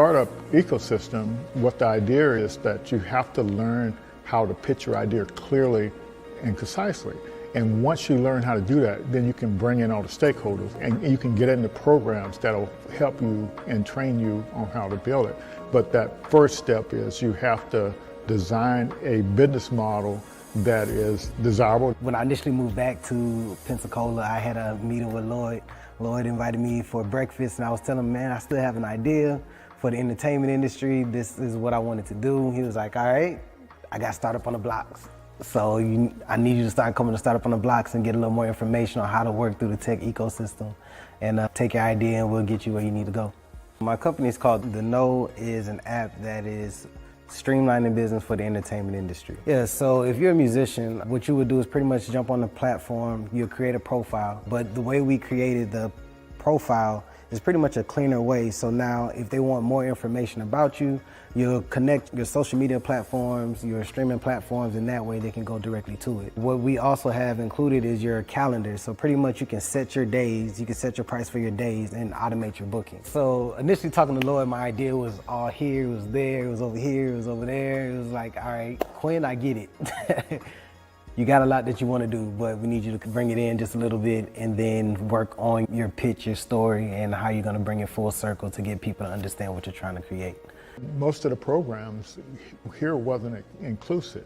Startup ecosystem, what the idea is that you have to learn how to pitch your idea clearly and concisely. And once you learn how to do that, then you can bring in all the stakeholders and you can get into programs that'll help you and train you on how to build it. But that first step is you have to design a business model that is desirable. When I initially moved back to Pensacola, I had a meeting with Lloyd. Lloyd invited me for breakfast and I was telling him, man, I still have an idea for the entertainment industry. This is what I wanted to do. He was like, all right, I got Startup on the Blocks. So I need you to start coming to Startup on the Blocks and get a little more information on how to work through the tech ecosystem and take your idea and we'll get you where you need to go. My company is called The Know, is an app that is streamlining business for the entertainment industry. Yeah, so if you're a musician, what you would do is pretty much jump on the platform, you'll create a profile, but the way we created the profile is pretty much a cleaner way. So now if they want more information about you, you'll connect your social media platforms, your streaming platforms, and that way they can go directly to it. What we also have included is your calendar. So pretty much you can set your days, you can set your price for your days and automate your booking. So initially talking to Lloyd, my idea was all here, it was there, it was over here, it was over there. It was like, all right, Quinn, I get it. You got a lot that you want to do, but we need you to bring it in just a little bit and then work on your pitch, your story, and how you're going to bring it full circle to get people to understand what you're trying to create. Most of the programs here wasn't inclusive,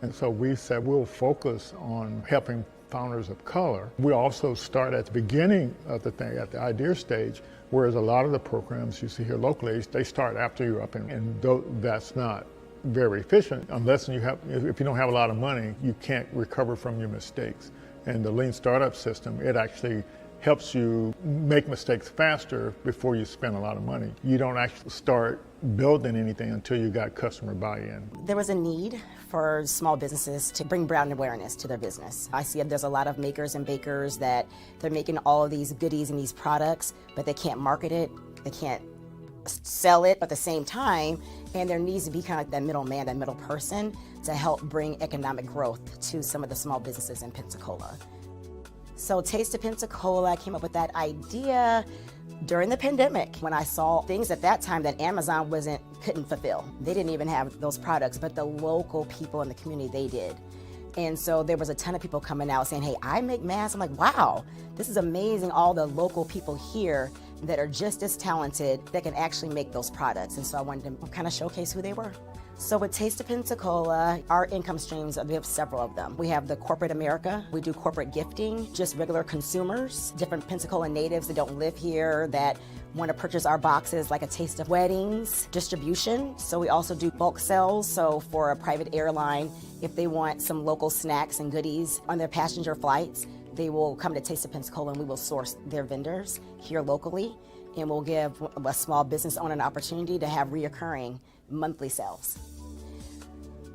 and so we said we'll focus on helping founders of color. We also start at the beginning of the thing, at the idea stage, whereas a lot of the programs you see here locally, they start after you're up, and that's not very efficient unless if you don't have a lot of money, you can't recover from your mistakes. And the lean startup system, it actually helps you make mistakes faster before you spend a lot of money. You don't actually start building anything until you got customer buy-in. There was a need for small businesses to bring brand awareness to their business. I see there's a lot of makers and bakers that they're making all of these goodies and these products, but they can't market it, they can't sell it at the same time, and there needs to be kind of like that middleman, that middle person to help bring economic growth to some of the small businesses in Pensacola. So Taste of Pensacola, I came up with that idea during the pandemic when I saw things at that time that Amazon couldn't fulfill. They didn't even have those products, but the local people in the community, they did. And so there was a ton of people coming out saying, hey, I make masks. I'm like, wow, this is amazing. All the local people here that are just as talented that can actually make those products. And so I wanted to kind of showcase who they were. So with Taste of Pensacola, our income streams, we have several of them. We have the corporate America. We do corporate gifting, just regular consumers, different Pensacola natives that don't live here that want to purchase our boxes, like a taste of weddings, distribution. So we also do bulk sales. So for a private airline, if they want some local snacks and goodies on their passenger flights, they will come to Taste of Pensacola and we will source their vendors here locally. And we'll give a small business owner an opportunity to have reoccurring monthly sales.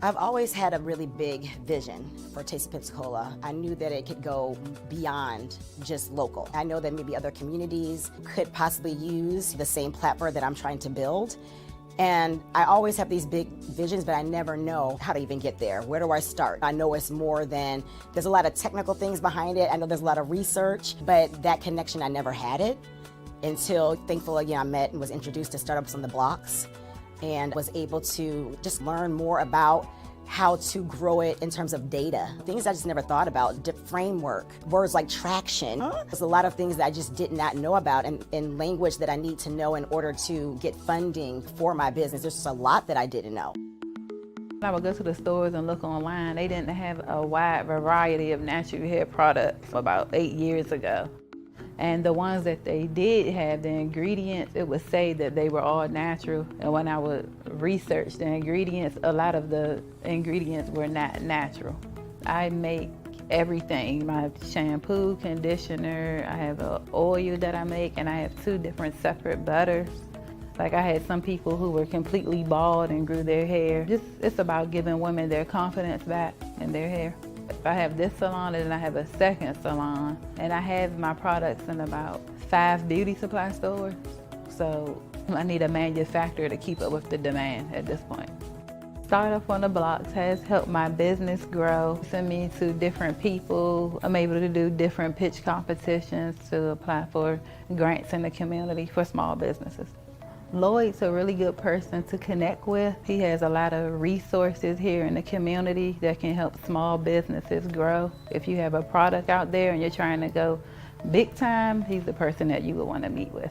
I've always had a really big vision for Taste of Pensacola. I knew that it could go beyond just local. I know that maybe other communities could possibly use the same platform that I'm trying to build. And I always have these big visions, but I never know how to even get there. Where do I start? I know it's more than, there's a lot of technical things behind it. I know there's a lot of research, but that connection, I never had it until, thankfully, I met and was introduced to Startups on the Blocks and was able to just learn more about how to grow it in terms of data. Things I just never thought about, framework, words like traction. There's a lot of things that I just did not know about and language that I need to know in order to get funding for my business. There's just a lot that I didn't know. I would go to the stores and look online. They didn't have a wide variety of natural hair products about 8 years ago. And the ones that they did have, the ingredients, it would say that they were all natural. And when I would research the ingredients, a lot of the ingredients were not natural. I make everything, my shampoo, conditioner, I have an oil that I make, and I have 2 different separate butters. Like I had some people who were completely bald and grew their hair. It's about giving women their confidence back in their hair. I have this salon and I have a second salon, and I have my products in about 5 beauty supply stores. So I need a manufacturer to keep up with the demand at this point. Startup on the Blocks has helped my business grow, send me to different people. I'm able to do different pitch competitions to apply for grants in the community for small businesses. Lloyd's a really good person to connect with. He has a lot of resources here in the community that can help small businesses grow. If you have a product out there and you're trying to go big time, he's the person that you would want to meet with.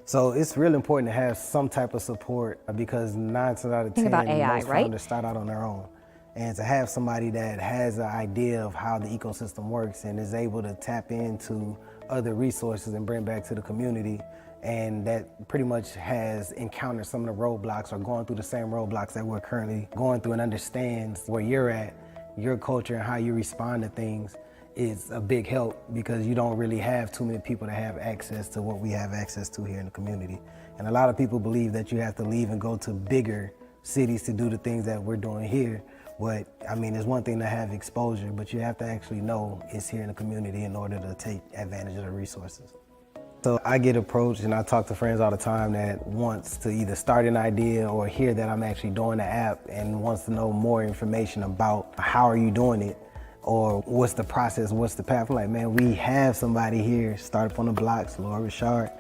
So it's really important to have some type of support because 9 times out of 10, Think about AI, most right? founders start out on their own. And to have somebody that has an idea of how the ecosystem works and is able to tap into other resources and bring back to the community, and that pretty much has encountered some of the roadblocks or going through the same roadblocks that we're currently going through and understands where you're at, your culture and how you respond to things, is a big help because you don't really have too many people that have access to what we have access to here in the community. And a lot of people believe that you have to leave and go to bigger cities to do the things that we're doing here. But I mean, it's one thing to have exposure, but you have to actually know it's here in the community in order to take advantage of the resources. So I get approached and I talk to friends all the time that wants to either start an idea or hear that I'm actually doing the app and wants to know more information about how are you doing it or what's the process, what's the path. I'm like, man, we have somebody here, Startup on the Blocks, Lloyd Richard.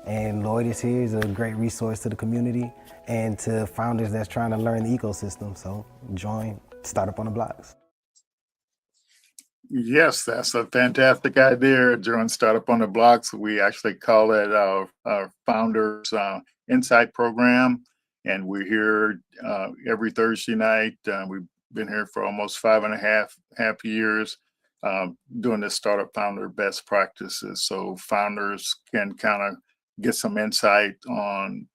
And Lloyd is here, he's a great resource to the community and to founders that's trying to learn the ecosystem. So join Startup on the Blocks. Yes, that's a fantastic idea. During Startup on the Blocks, we actually call it our Founders Insight Program. And we're here every Thursday night. We've been here for almost 5.5 years doing this Startup Founder Best Practices. So founders can kind of get some insight on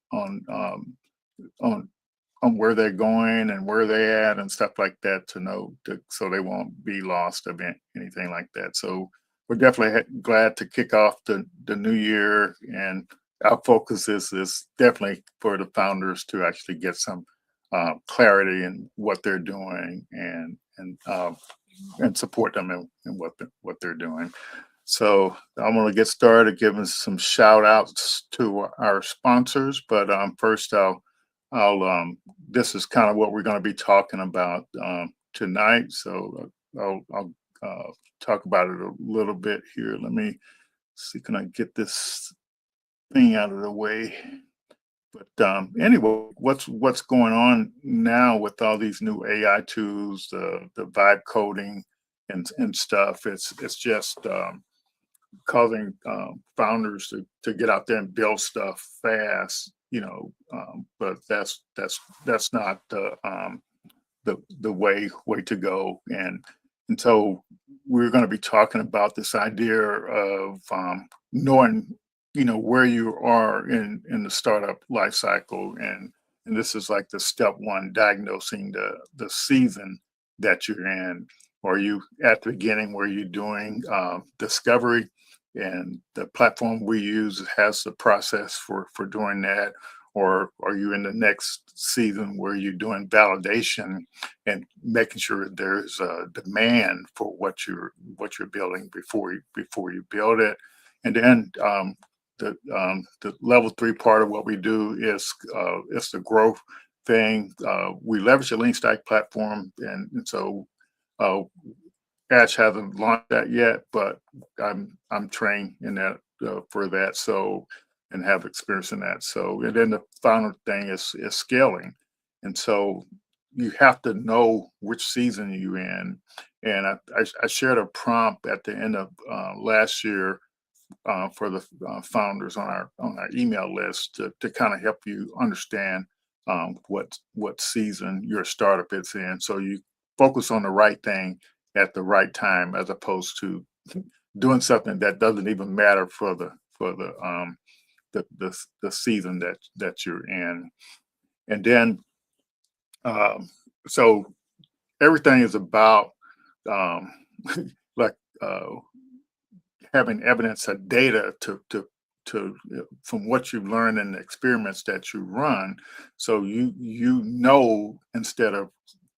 where they're going and where they're at and stuff like that to know, so they won't be lost of anything like that. So we're definitely glad to kick off the new year, and our focus is definitely for the founders to actually get some clarity in what they're doing and support them in what they're doing. So I'm going to get started giving some shout outs to our sponsors, but first this is kind of what we're going to be talking about tonight. So I'll talk about it a little bit here. Let me see, can I get this thing out of the way? But anyway, what's going on now with all these new AI tools, the vibe coding and stuff? It's just causing founders to get out there and build stuff fast, but that's not the way to go. And so we're going to be talking about this idea of knowing, where you are in the startup life cycle, and this is like the step one, diagnosing the season that you're in. Are you at the beginning where you're doing discovery? And the platform we use has the process for doing that. Or are you in the next season where you're doing validation and making sure there's a demand for what you're building before you build it? And then the level 3 part of what we do is the growth thing. We leverage the Lean Stack platform, and so Ash hasn't launched that yet, but I'm trained in that for that, so, and have experience in that. So, and then the final thing is scaling, and so you have to know which season you're in. And I shared a prompt at the end of last year for the founders on our email list to kind of help you understand what season your startup is in, so you focus on the right thing at the right time, as opposed to doing something that doesn't even matter for the season that you're in. And then so everything is about like having evidence or data to from what you've learned in the experiments that you run, so instead of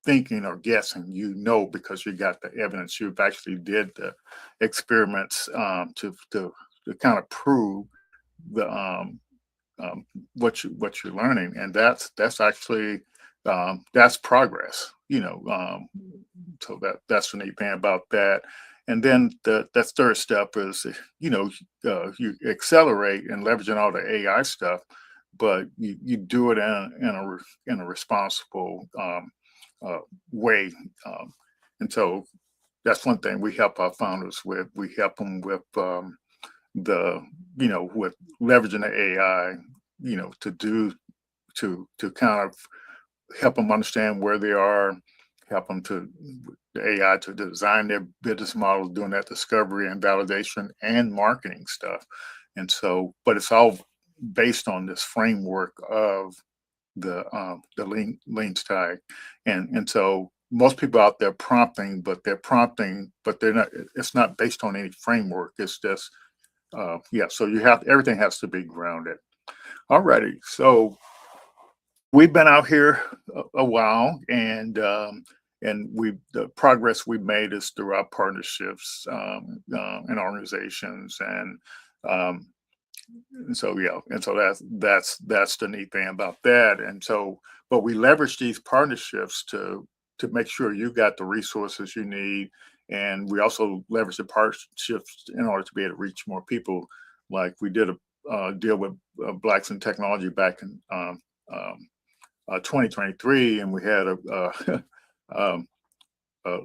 thinking or guessing, because you got the evidence. You've actually did the experiments to kind of prove the what you're learning, and that's actually that's progress. So that's the neat thing about that. And then that third step is you accelerate and leveraging all the AI stuff. but you do it in a responsible way. And so that's one thing we help our founders with. We help them with the, with leveraging the AI, to do to kind of help them understand where they are, help them to the AI to design their business models, doing that discovery and validation and marketing stuff. And so, but it's all based on this framework of the lean stack, and so most people out there prompting, but they're not. It's not based on any framework. It's just yeah. So everything has to be grounded. Alrighty, so we've been out here a while, and the progress we've made is through our partnerships and organizations, um, and so yeah, and so that's the neat thing about that. And so, but we leverage these partnerships to make sure you got the resources you need, and we also leverage the partnerships in order to be able to reach more people. Like we did a deal with Blacks in Technology back in 2023, and we had um, a,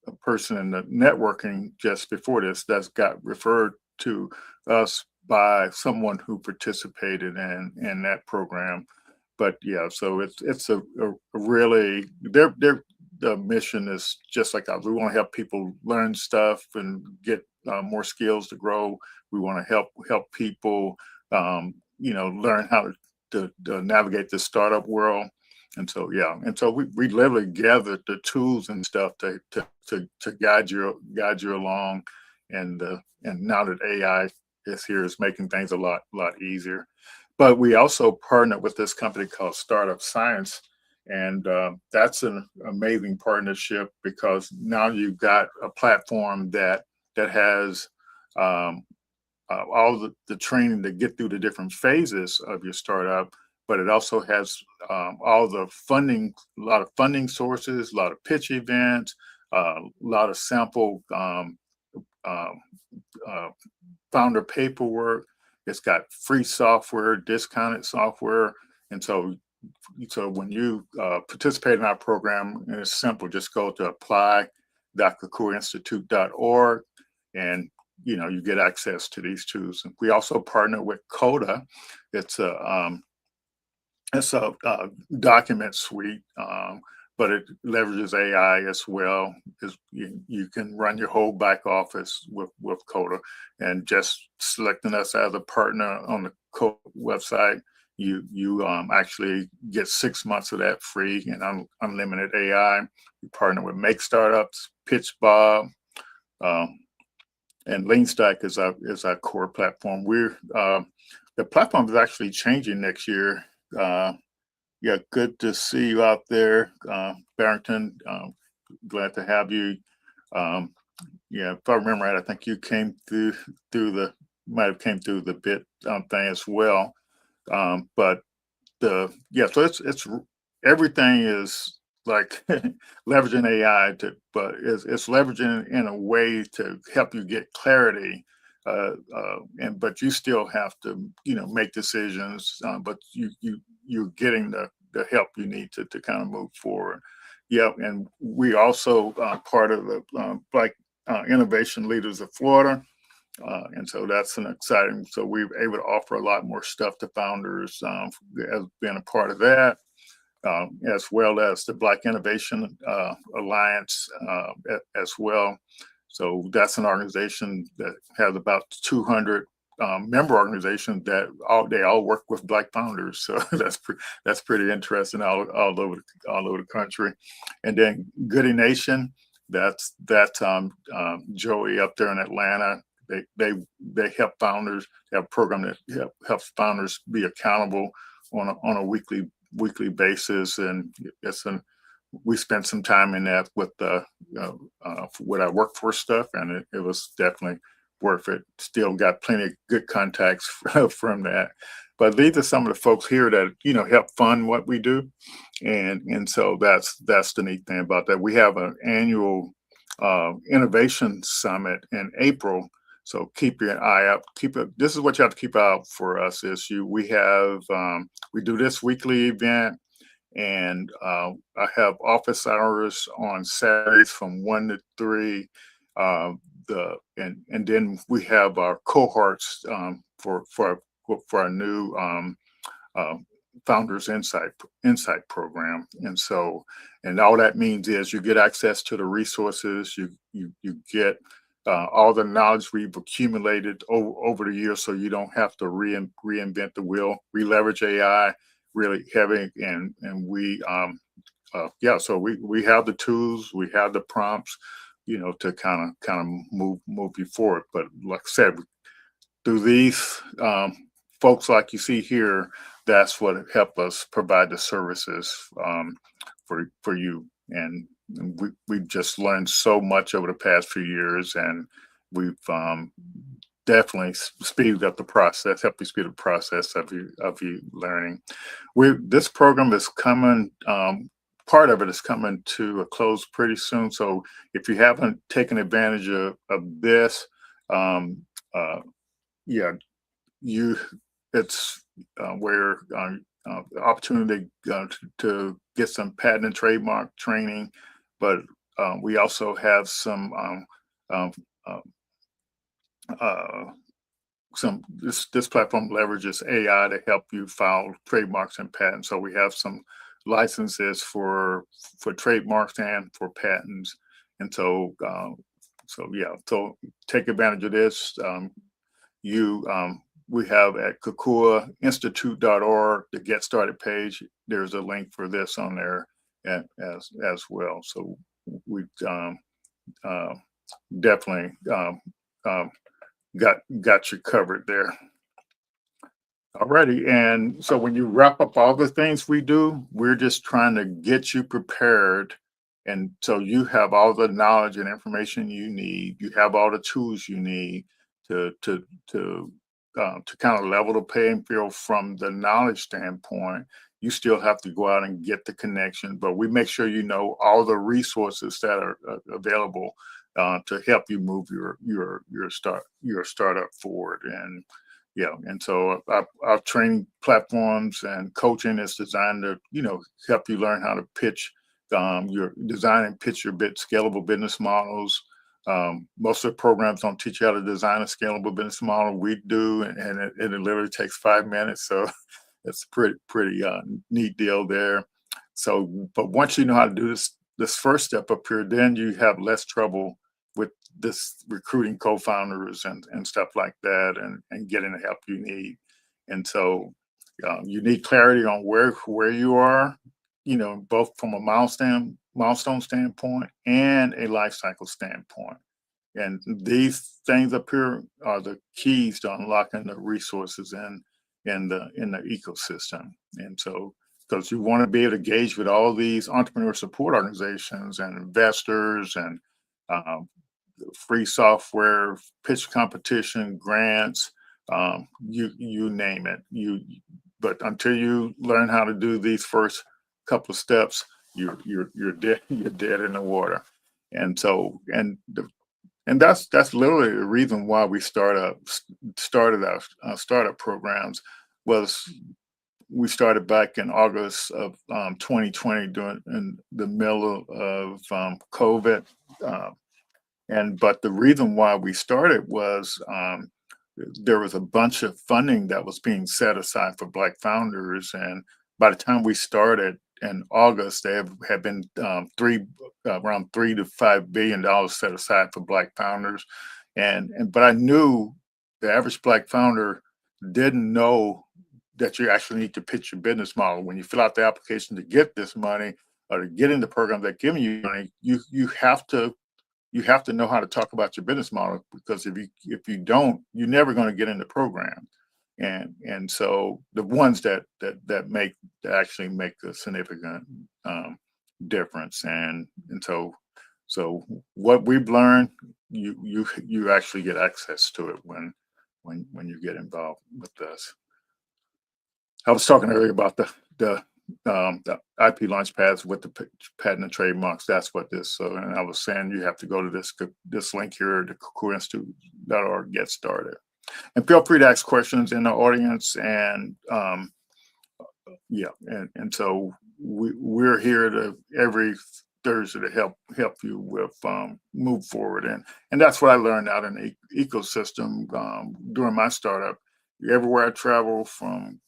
a person in the networking just before this that's got referred to us by someone who participated in that program. But yeah, so it's a really their the mission is just like ours. We want to help people learn stuff and get more skills to grow. We want to help people learn how to navigate the startup world. And so yeah, and so we literally gathered the tools and stuff to guide you along, and now that AI is here, is making things a lot easier. But we also partnered with this company called Startup Science, and that's an amazing partnership because now you've got a platform that has all the training to get through the different phases of your startup, but it also has all the funding, a lot of funding sources, a lot of pitch events, a lot of sample uh, founder paperwork. It's got free software, discounted software, and so when you participate in our program, and it's simple. Just go to apply.kakuinstitute.org, and you get access to these tools. And we also partner with Coda. It's a document suite, but it leverages AI as well. You can run your whole back office with Coda, and just selecting us as a partner on the Coda website, you actually get 6 months of that free and unlimited AI. We partner with Make Startups, Pitch Bob, and LeanStack is our core platform. The platform is actually changing next year. Yeah, good to see you out there, Barrington. Glad to have you. Yeah, if I remember right, I think you came might have came through the bit thing as well. But so it's everything is like leveraging AI but it's leveraging in a way to help you get clarity. But you still have to make decisions, but you're getting the help you need to kind of move forward. Yeah, and we also part of the Black Innovation Leaders of Florida, and so that's an exciting. So we're able to offer a lot more stuff to founders as being a part of that, as well as the Black Innovation Alliance as well. So that's an organization that has about 200 member organizations that they all work with Black founders. So that's pretty interesting all over the country. And then Goody Nation, that's Joey up there in Atlanta. They help founders. They have a program that helps founders be accountable on a weekly basis, and we spent some time in that with our workforce stuff, and it was definitely worth it. Still got plenty of good contacts from that. But these are some of the folks here that help fund what we do, and so that's the neat thing about that. We have an annual innovation summit in April. So keep your eye out. Keep it. This is what you have to keep out for us. Is we have we do this weekly event, and I have office hours on Saturdays from 1 to 3. And then we have our cohorts for our new uh, Founders Insight program. And so, and all that means is you get access to the resources. You get all the knowledge we've accumulated over the years, so you don't have to reinvent the wheel. We leverage AI really heavy, and we yeah. So we have the tools, we have the prompts, to kind of move you forward. But like I said, through these folks like you see here, that's what helped us provide the services for you. And we've just learned so much over the past few years, and we've definitely speeded up the process, helped you speed up the process of you learning. This program is coming. Part of it is coming to a close pretty soon. So if you haven't taken advantage of this, yeah, it's where the opportunity to get some patent and trademark training, but we also have some um, this platform leverages AI to help you file trademarks and patents. So we have some licenses for trademarks and for patents, and so yeah, so take advantage of this. We have at kakuainstitute.org, the Get Started page. There's a link for this on there as well. So we definitely got you covered there. Alrighty, and so when you wrap up all the things we do, we're just trying to get you prepared, and so you have all the knowledge and information you need. You have all the tools you need to kind of level the playing field from the knowledge standpoint. You still have to go out and get the connection, but we make sure you know all the resources that are available to help you move your startup forward. And yeah, and so our training platforms and coaching is designed to help you learn how to pitch your design and pitch your scalable business models. Most of the programs don't teach you how to design a scalable business model. We do, and it literally takes 5 minutes. So it's a pretty neat deal there. So, but once you know how to do this first step up here, then you have less trouble with this recruiting co-founders and stuff like that, and getting the help you need. And so you need clarity on where you are, both from a milestone standpoint and a life cycle standpoint. And these things up here are the keys to unlocking the resources in the ecosystem. And so, because you want to be able to engage with all these entrepreneur support organizations and investors and free software, pitch competition, grants, you name it. But until you learn how to do these first couple of steps, you're dead in the water. And so, and that's literally the reason why we started our startup programs. Was we started back in August of 2020 in the middle of COVID. But the reason why we started was there was a bunch of funding that was being set aside for Black founders. And by the time we started in August, there had been around $3 to $5 billion set aside for Black founders. But I knew the average Black founder didn't know that you actually need to pitch your business model. When you fill out the application to get this money or to get in the program that giving you money, you have to know how to talk about your business model, because if you don't, you're never going to get in the program. And so the ones that actually make a significant difference. And so what we've learned, you actually get access to it when you get involved with us. I was talking earlier about the the IP launch pads with the patent and trademarks. That's what this. So, and I was saying you have to go to this link here, the careerinstitute.org, get started. And feel free to ask questions in the audience. And yeah, and so we're here to every Thursday to help you with move forward. And that's what I learned out in the ecosystem during my startup. Everywhere I travel from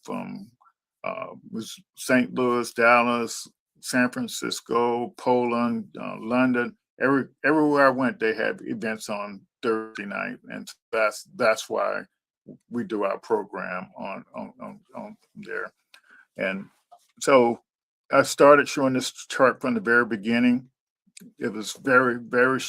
was St. Louis, Dallas, San Francisco, Poland, London. Everywhere I went, they had events on Thursday night, and that's why we do our program on there. And so I started showing this chart from the very beginning. It was very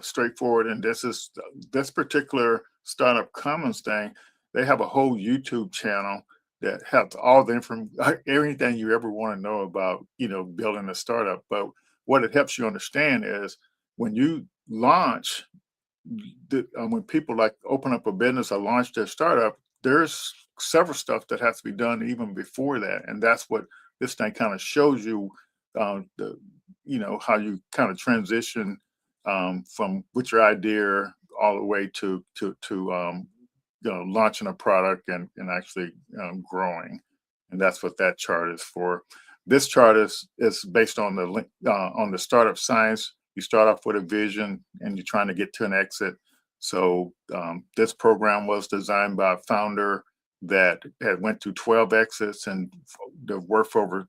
straightforward. And this particular Startup Commons thing. They have a whole YouTube channel that has all the everything you ever want to know about, building a startup. But what it helps you understand is when you launch, when people like open up a business or launch their startup, there's several stuff that has to be done even before that, and that's what this thing kind of shows you. How you kind of transition from with your idea all the way to launching a product and actually growing, and that's what that chart is for. This chart is based on the startup science. You start off with a vision and you're trying to get to an exit. So this program was designed by a founder that had went through 12 exits and the worth over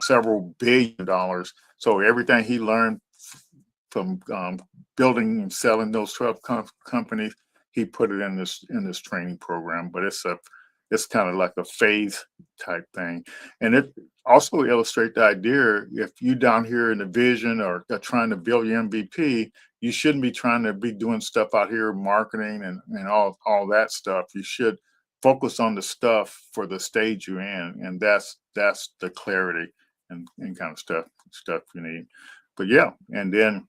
several $billions. So everything he learned from building and selling those 12 companies, he put it in this training program. But it's kind of like a phase type thing, and it also illustrates the idea. If you down here in the vision or trying to build your MVP, you shouldn't be trying to be doing stuff out here, marketing and all that stuff. You should focus on the stuff for the stage you're in, and that's the clarity and kind of stuff you need. But yeah, and then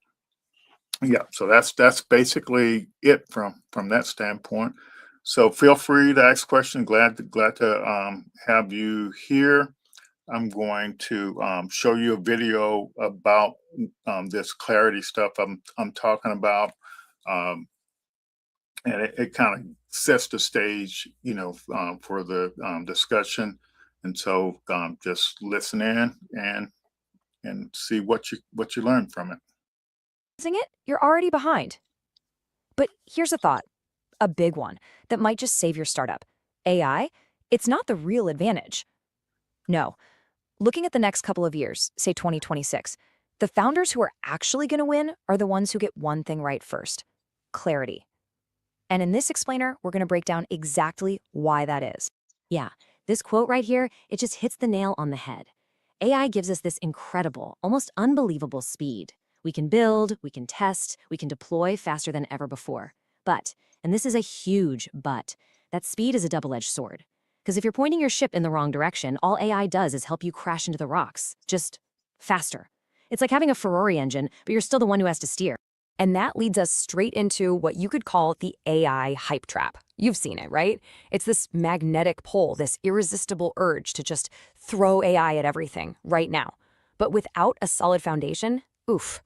so that's basically it from that standpoint. So feel free to ask questions. Glad to have you here. I'm going to show you a video about this clarity stuff I'm talking about, and it kind of sets the stage, for the discussion. And so just listen in and see what you learn from it. It, you're already behind. But here's a thought, a big one, that might just save your startup. AI, it's not the real advantage. No. Looking at the next couple of years, say 2026, the founders who are actually going to win are the ones who get one thing right first: clarity. And in this explainer, we're going to break down exactly why that is. Yeah, this quote right here, it just hits the nail on the head. AI gives us this incredible, almost unbelievable speed. We can build, we can test, we can deploy faster than ever before. But, and this is a huge but, that speed is a double-edged sword. Because if you're pointing your ship in the wrong direction, all AI does is help you crash into the rocks. Just faster. It's like having a Ferrari engine, but you're still the one who has to steer. And that leads us straight into what you could call the AI hype trap. You've seen it, right? It's this magnetic pull, this irresistible urge to just throw AI at everything right now. But without a solid foundation, oof.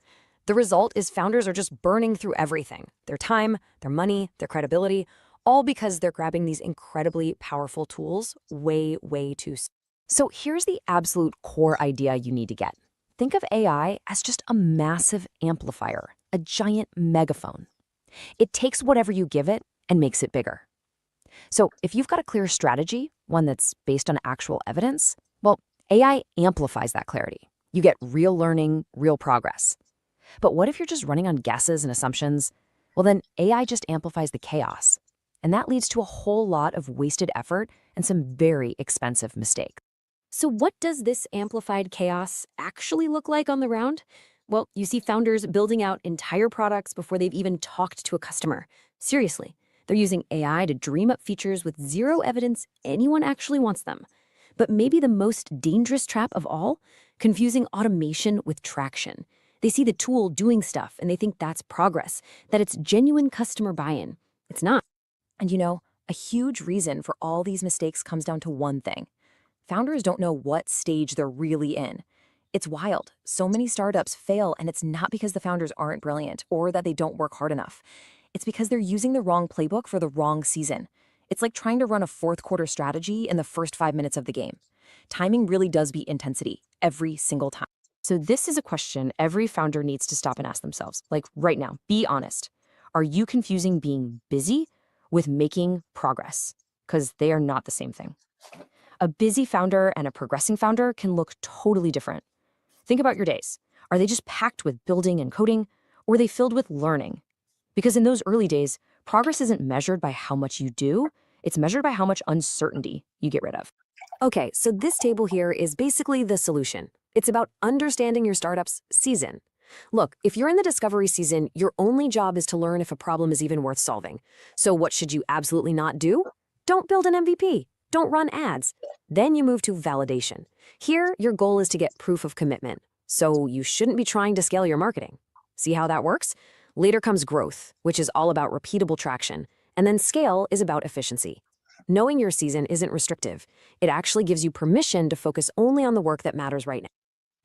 The result is founders are just burning through everything: their time, their money, their credibility, all because they're grabbing these incredibly powerful tools way too soon. So here's the absolute core idea you need to get. Think of AI as just a massive amplifier, a giant megaphone. It takes whatever you give it and makes it bigger. So if you've got a clear strategy, one that's based on actual evidence, well, AI amplifies that clarity. You get real learning, real progress. But what if you're just running on guesses and assumptions? Well, then AI just amplifies the chaos. And that leads to a whole lot of wasted effort and some very expensive mistakes. So what does this amplified chaos actually look like on the ground? Well, you see founders building out entire products before they've even talked to a customer. Seriously, they're using AI to dream up features with zero evidence anyone actually wants them. But maybe the most dangerous trap of all, confusing automation with traction. They see the tool doing stuff and they think that's progress, that it's genuine customer buy-in. It's not. And a huge reason for all these mistakes comes down to one thing: Founders don't know what stage they're really in. It's wild. So many startups fail, and it's not because the founders aren't brilliant or that they don't work hard enough. It's because they're using the wrong playbook for the wrong season. It's like trying to run a fourth quarter strategy in the first 5 minutes of the game. Timing really does beat intensity every single time. So this is a question every founder needs to stop and ask themselves. Like right now, be honest. Are you confusing being busy with making progress? Because they are not the same thing. A busy founder and a progressing founder can look totally different. Think about your days. Are they just packed with building and coding, or are they filled with learning? Because in those early days, progress isn't measured by how much you do, it's measured by how much uncertainty you get rid of. Okay, so this table here is basically the solution. It's about understanding your startup's season. Look, if you're in the discovery season, your only job is to learn if a problem is even worth solving. So what should you absolutely not do? Don't build an MVP. Don't run ads. Then you move to validation. Here, your goal is to get proof of commitment. So you shouldn't be trying to scale your marketing. See how that works? Later comes growth, which is all about repeatable traction. And then scale is about efficiency. Knowing your season isn't restrictive. It actually gives you permission to focus only on the work that matters right now.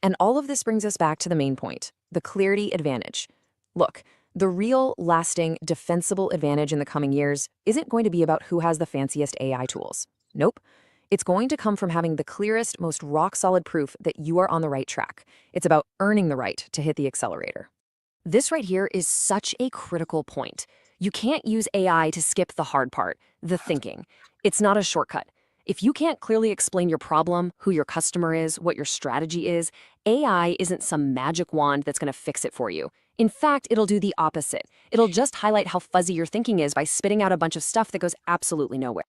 And all of this brings us back to the main point, the clarity advantage. Look, the real, lasting, defensible advantage in the coming years isn't going to be about who has the fanciest AI tools. Nope. It's going to come from having the clearest, most rock-solid proof that you are on the right track. It's about earning the right to hit the accelerator. This right here is such a critical point. You can't use AI to skip the hard part, the thinking. It's not a shortcut. If you can't clearly explain your problem, who your customer is, what your strategy is, AI isn't some magic wand that's going to fix it for you. In fact, it'll do the opposite. It'll just highlight how fuzzy your thinking is by spitting out a bunch of stuff that goes absolutely nowhere.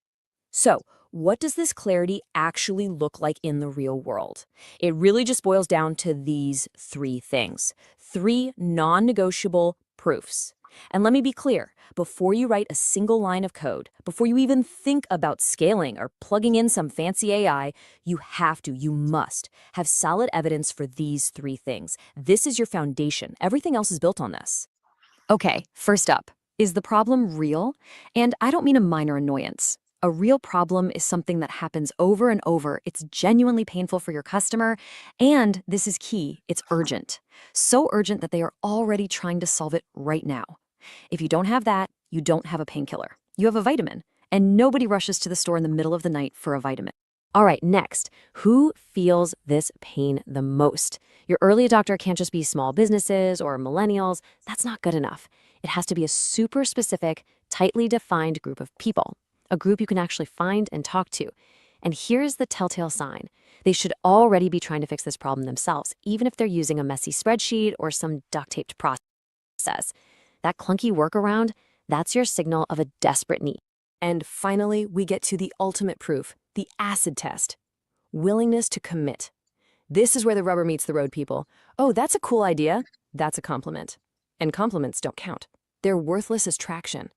So, what does this clarity actually look like in the real world? It really just boils down to these three things. Three non-negotiable proofs. And let me be clear, before you write a single line of code, before you even think about scaling or plugging in some fancy AI, you must have solid evidence for these three things. This is your foundation. Everything else is built on this. Okay, first up, is the problem real? And I don't mean a minor annoyance. A real problem is something that happens over and over. It's genuinely painful for your customer, and this is key, it's urgent. So urgent that they are already trying to solve it right now. If you don't have that, you don't have a painkiller. You have a vitamin, and nobody rushes to the store in the middle of the night for a vitamin. All right, next, who feels this pain the most? Your early adopter can't just be small businesses or millennials. That's not good enough. It has to be a super specific, tightly defined group of people, a group you can actually find and talk to. And here's the telltale sign. They should already be trying to fix this problem themselves, even if they're using a messy spreadsheet or some duct-taped process. That clunky workaround, that's your signal of a desperate need. And finally, we get to the ultimate proof, the acid test. Willingness to commit. This is where the rubber meets the road, people. Oh, that's a cool idea. That's a compliment. And compliments don't count. They're worthless as traction.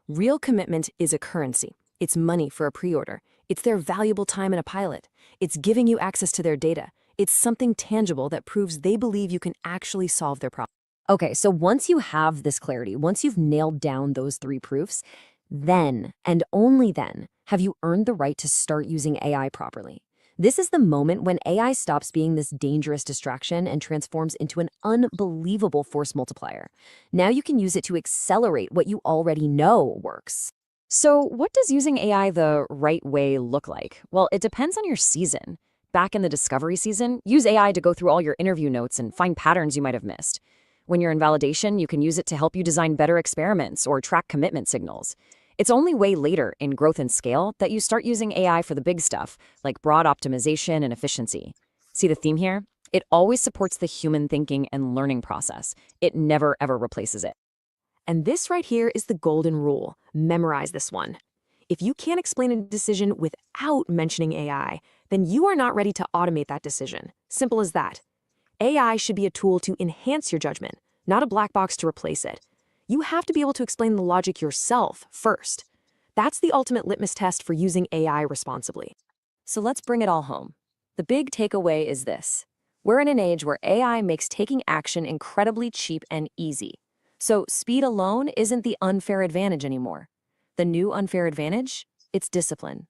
Real commitment is a currency. It's money for a pre-order. It's their valuable time in a pilot. It's giving you access to their data. It's something tangible that proves they believe you can actually solve their problem. Okay, so once you have this clarity, once you've nailed down those three proofs, then, and only then, have you earned the right to start using AI properly. This is the moment when AI stops being this dangerous distraction and transforms into an unbelievable force multiplier. Now you can use it to accelerate what you already know works. So what does using AI the right way look like? Well, it depends on your season. Back in the discovery season, use AI to go through all your interview notes and find patterns you might have missed. When you're in validation, you can use it to help you design better experiments or track commitment signals. It's only way later in growth and scale that you start using AI for the big stuff, like broad optimization and efficiency. See the theme here? It always supports the human thinking and learning process. It never, ever replaces it. And this right here is the golden rule. Memorize this one. If you can't explain a decision without mentioning AI, then you are not ready to automate that decision. Simple as that. AI should be a tool to enhance your judgment, not a black box to replace it. You have to be able to explain the logic yourself first. That's the ultimate litmus test for using AI responsibly. So let's bring it all home. The big takeaway is this. We're in an age where AI makes taking action incredibly cheap and easy. So speed alone isn't the unfair advantage anymore. The new unfair advantage? It's discipline.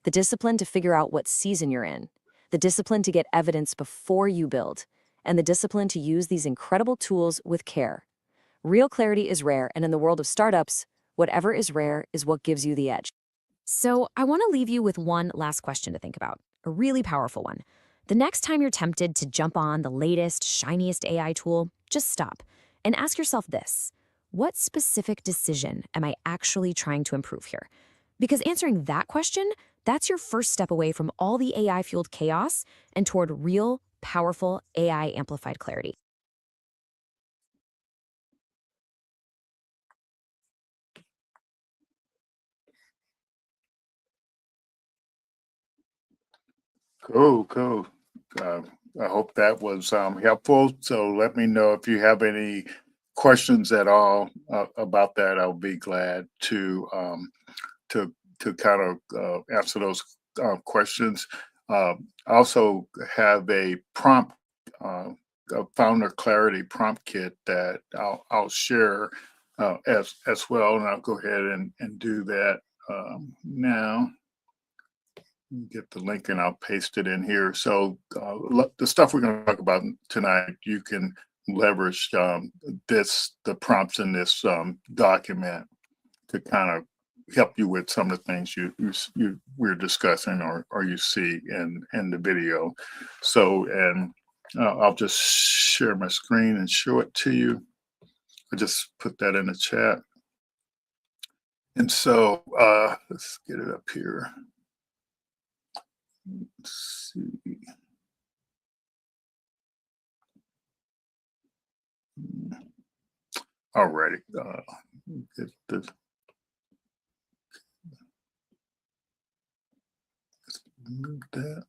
the discipline to figure out what season you're in, the discipline to get evidence before you build, and the discipline to use these incredible tools with care. Real clarity is rare, and in the world of startups, whatever is rare is what gives you the edge. So, I want to leave you with one last question to think about, a really powerful one. The next time you're tempted to jump on the latest, shiniest AI tool, just stop and ask yourself this: what specific decision am I actually trying to improve here? Because answering that question, that's your first step away from all the AI fueled chaos and toward real, powerful AI amplified clarity. Cool, cool. Uh, I hope that was helpful. So let me know if you have any questions at all about that. I'll be glad to kind of answer those questions. I also have a prompt, a founder clarity prompt kit that I'll share as well, and I'll go ahead and do that now. Get the link and I'll paste it in here. So the stuff we're going to talk about tonight, you can leverage the prompts in this document to kind of help you with some of the things we're discussing or you see in the video. So, and I'll just share my screen and show it to you. I just put that in the chat. And so let's get it up here. Let's see. Alrighty. Get this. Move that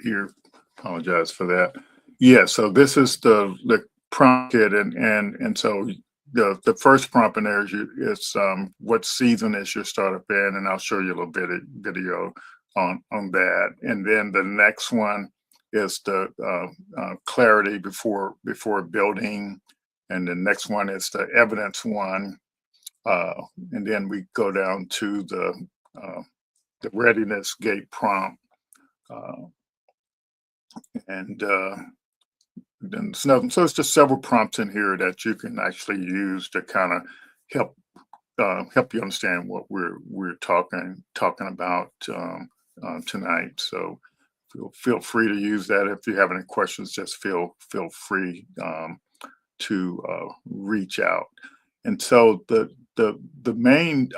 here. Apologize for that. Yeah. So this is the prompt kit, and so the first prompt in there is what season is your startup in, and I'll show you a little bit of video on that. And then the next one is the clarity before building, and the next one is the evidence one, and then we go down to the readiness gate prompt, and then so it's just several prompts in here that you can actually use to kind of help you understand what we're talking about tonight. So feel free to use that. If you have any questions, just feel free to reach out. And so the main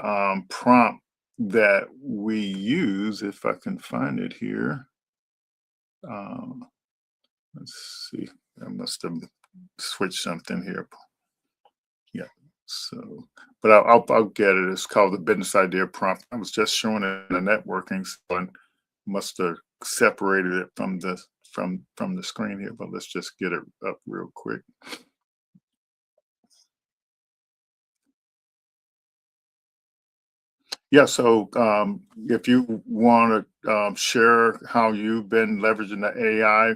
prompt that we use, if I can find it here, let's see, I must have switched something here. Yeah, so, but I'll get it. It's called the business idea prompt. I was just showing it in the networking, so I must have separated it from the screen here. But let's just get it up real quick. Yeah, so if you want to share how you've been leveraging the AI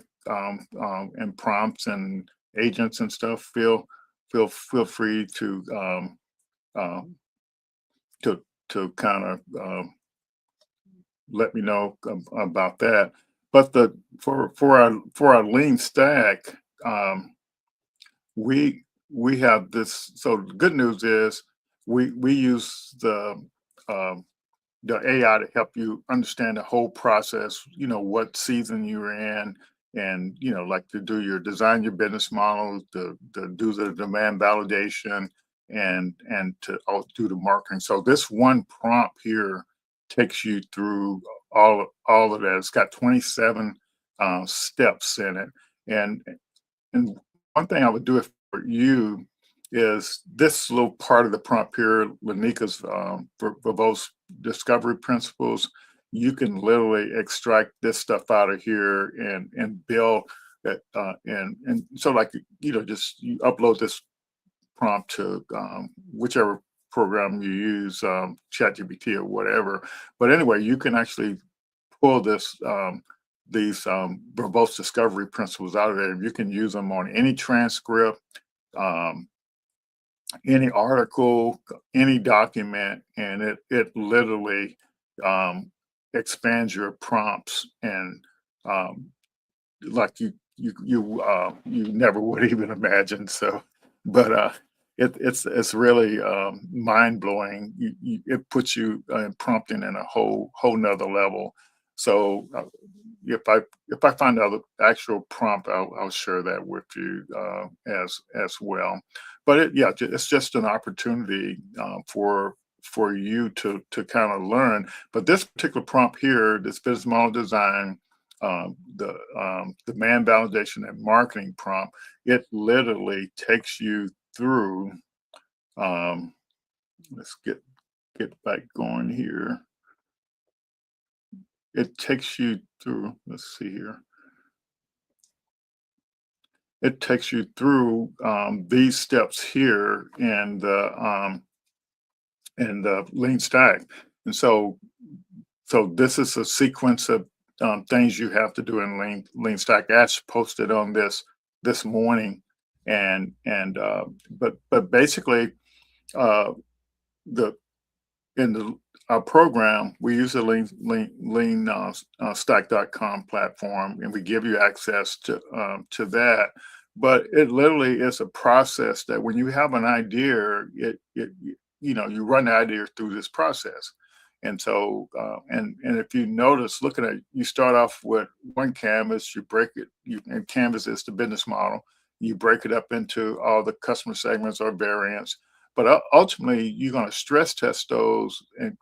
and prompts and agents and stuff, feel free to kind of let me know about that. But for our lean stack, we have this. So the good news is we use the AI to help you understand the whole process, what season you're in, and, like to do your design, your business model, to do the demand validation, and to do the marketing. So this one prompt here takes you through all of that. It's got 27 steps in it. And one thing I would do for you is this little part of the prompt here, Lanika's verbose discovery principles. You can literally extract this stuff out of here and build that. And so, like, just you upload this prompt to whichever program you use, ChatGPT or whatever. But anyway, you can actually pull these verbose discovery principles out of there. You can use them on any transcript, any article, any document, and it literally expands your prompts and like you never would even imagine. So, but it's really mind blowing. It puts you prompting in a whole nother level. So if I find out the actual prompt, I'll share that with you as well. But it's just an opportunity for you to kind of learn. But this particular prompt here, this business model design, the demand validation and marketing prompt, it literally takes you through. Um, let's get back going here. It takes you through. Let's see here. It takes you through these steps here in the lean stack, and so this is a sequence of things you have to do in lean stack. Ash posted on this morning, and but basically the in the our program we use the lean stack.com platform, and we give you access to that. But it literally is a process that when you have an idea, it you run the idea through this process. And so, and if you notice, looking at, you start off with one canvas, you break it, and canvas is the business model. You break it up into all the customer segments or variants, but ultimately you're going to stress test those and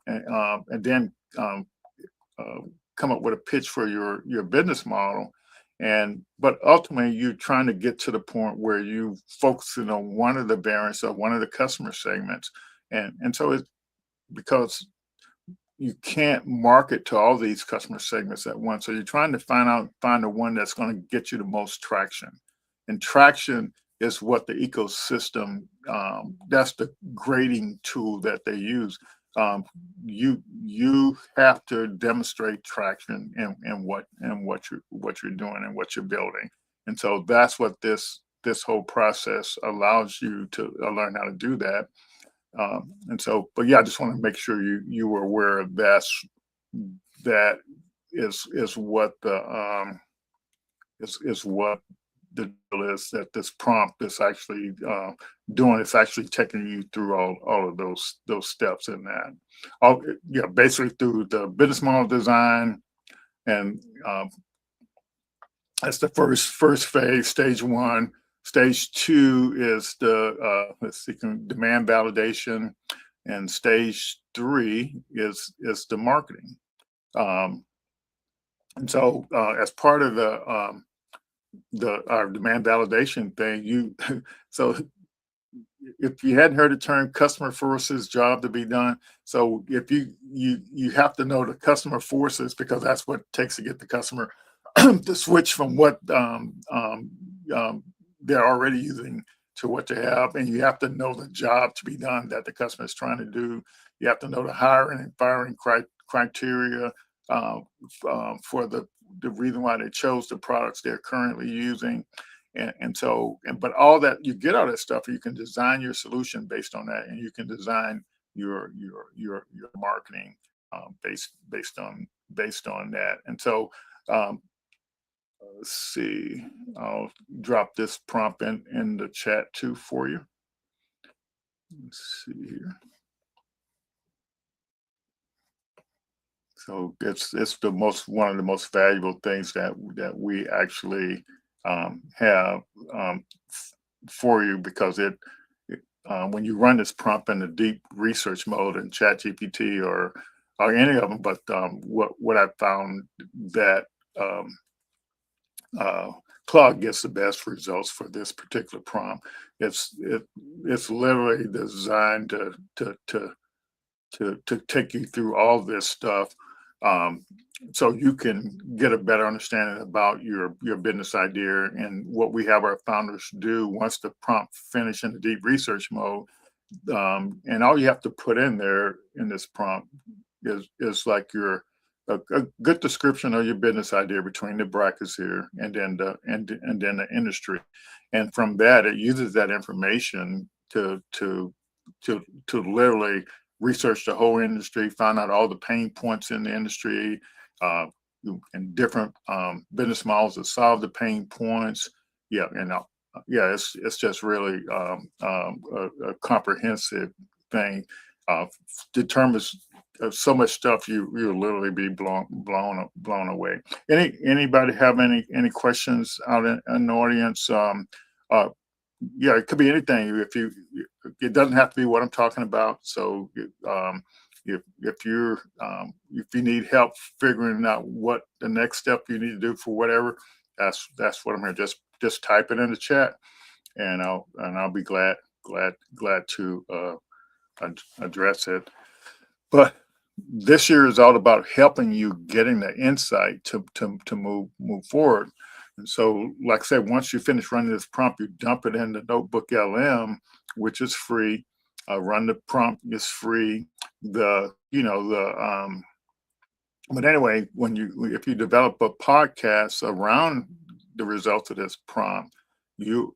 then uh, come up with a pitch for your business model. And but ultimately you're trying to get to the point where you focusing on one of the variants or one of the customer segments, and so it's because you can't market to all these customer segments at once. So you're trying to find the one that's going to get you the most traction. And traction is what the ecosystem, that's the grading tool that they use. You have to demonstrate traction in what you're doing and what you're building. And so that's what this whole process allows you to learn how to do that. And so, but yeah, I just want to make sure you were aware of that is what is what the deal is, that this prompt is actually doing. It's actually taking you through all of those steps in that. Yeah, basically through the business model design, and that's the first phase, stage one. Stage two is the let's see, demand validation, and stage three is the marketing. And so, as part of our demand validation thing, so if you hadn't heard the term, customer forces job to be done. So if you have to know the customer forces, because that's what it takes to get the customer to switch from what they're already using to what they have, and you have to know the job to be done that the customer is trying to do. You have to know the hiring and firing criteria for the reason why they chose the products they're currently using. But all that, you get all that stuff, you can design your solution based on that, and you can design your marketing based on that. And so let's see, I'll drop this prompt in the chat too for you. Let's see here. So it's one of the most valuable things that we actually have for you, because when you run this prompt in the deep research mode in ChatGPT or any of them, but what I found that Claude gets the best results for this particular prompt. It's literally designed to take you through all this stuff, so you can get a better understanding about your business idea. And what we have our founders do once the prompt finish in the deep research mode, and all you have to put in there in this prompt is like a good description of your business idea between the brackets here, and then the industry, and from that it uses that information to literally researched the whole industry, found out all the pain points in the industry, and different business models that solve the pain points. Yeah, and yeah, it's just really a comprehensive thing. Determines so much stuff you'll literally be blown away. Anybody have any questions out in the audience? Uh, yeah, it could be anything. It doesn't have to be what I'm talking about. So, if you need help figuring out what the next step you need to do for whatever, that's what I'm here. Just type it in the chat, and I'll be glad to address it. But this year is all about helping you getting the insight to move forward. And so, like I said, once you finish running this prompt, you dump it in the Notebook LM, which is free. Run the prompt is free. But anyway, if you develop a podcast around the results of this prompt, you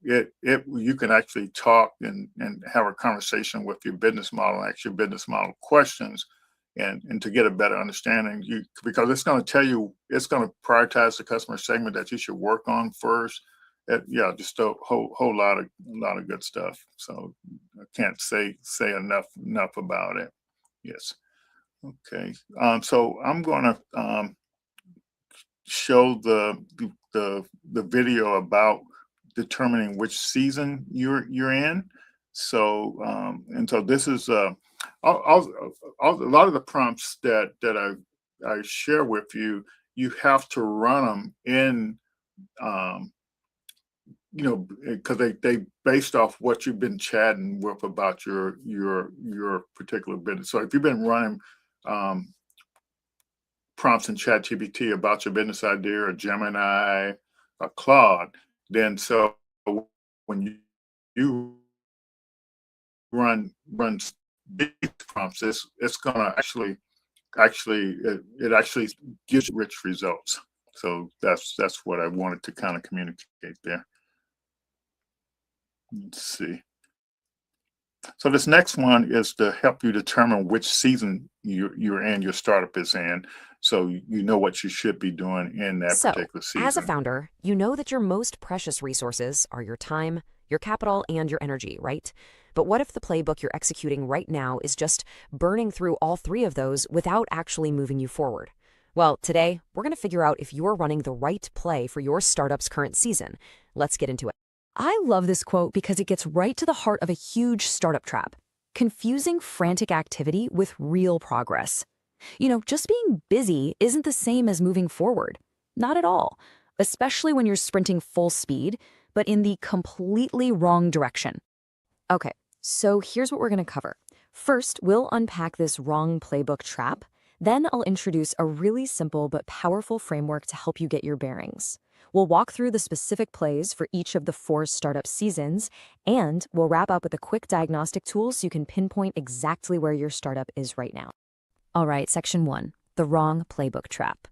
can actually talk and have a conversation with your business model, ask your business model questions, and to get a better understanding, because it's going to tell you, it's going to prioritize the customer segment that you should work on first. Yeah, just a whole lot of good stuff. So I can't say enough about it. Yes. Okay. So I'm going to show the video about determining which season you're in. So and so this is a lot of the prompts that I share with you. You have to run them in, because they based off what you've been chatting with about your particular business. So if you've been running prompts in ChatGPT about your business idea, or Gemini, or Claude, then so when you run these prompts, it's gonna actually it actually gives you rich results. So that's what I wanted to kind of communicate there. Let's see. So this next one is to help you determine which season you're in, your startup is in, so you know what you should be doing in that particular season. As a founder, you know that your most precious resources are your time, your capital, and your energy, right? But what if the playbook you're executing right now is just burning through all three of those without actually moving you forward? Well, today, we're going to figure out if you're running the right play for your startup's current season. Let's get into it. I love this quote because it gets right to the heart of a huge startup trap: confusing frantic activity with real progress. Just being busy isn't the same as moving forward. Not at all, especially when you're sprinting full speed, but in the completely wrong direction. Okay, so here's what we're going to cover. First, we'll unpack this wrong playbook trap. Then I'll introduce a really simple but powerful framework to help you get your bearings. We'll walk through the specific plays for each of the 4 startup seasons, and we'll wrap up with a quick diagnostic tool so you can pinpoint exactly where your startup is right now. All right, section 1, the wrong playbook trap.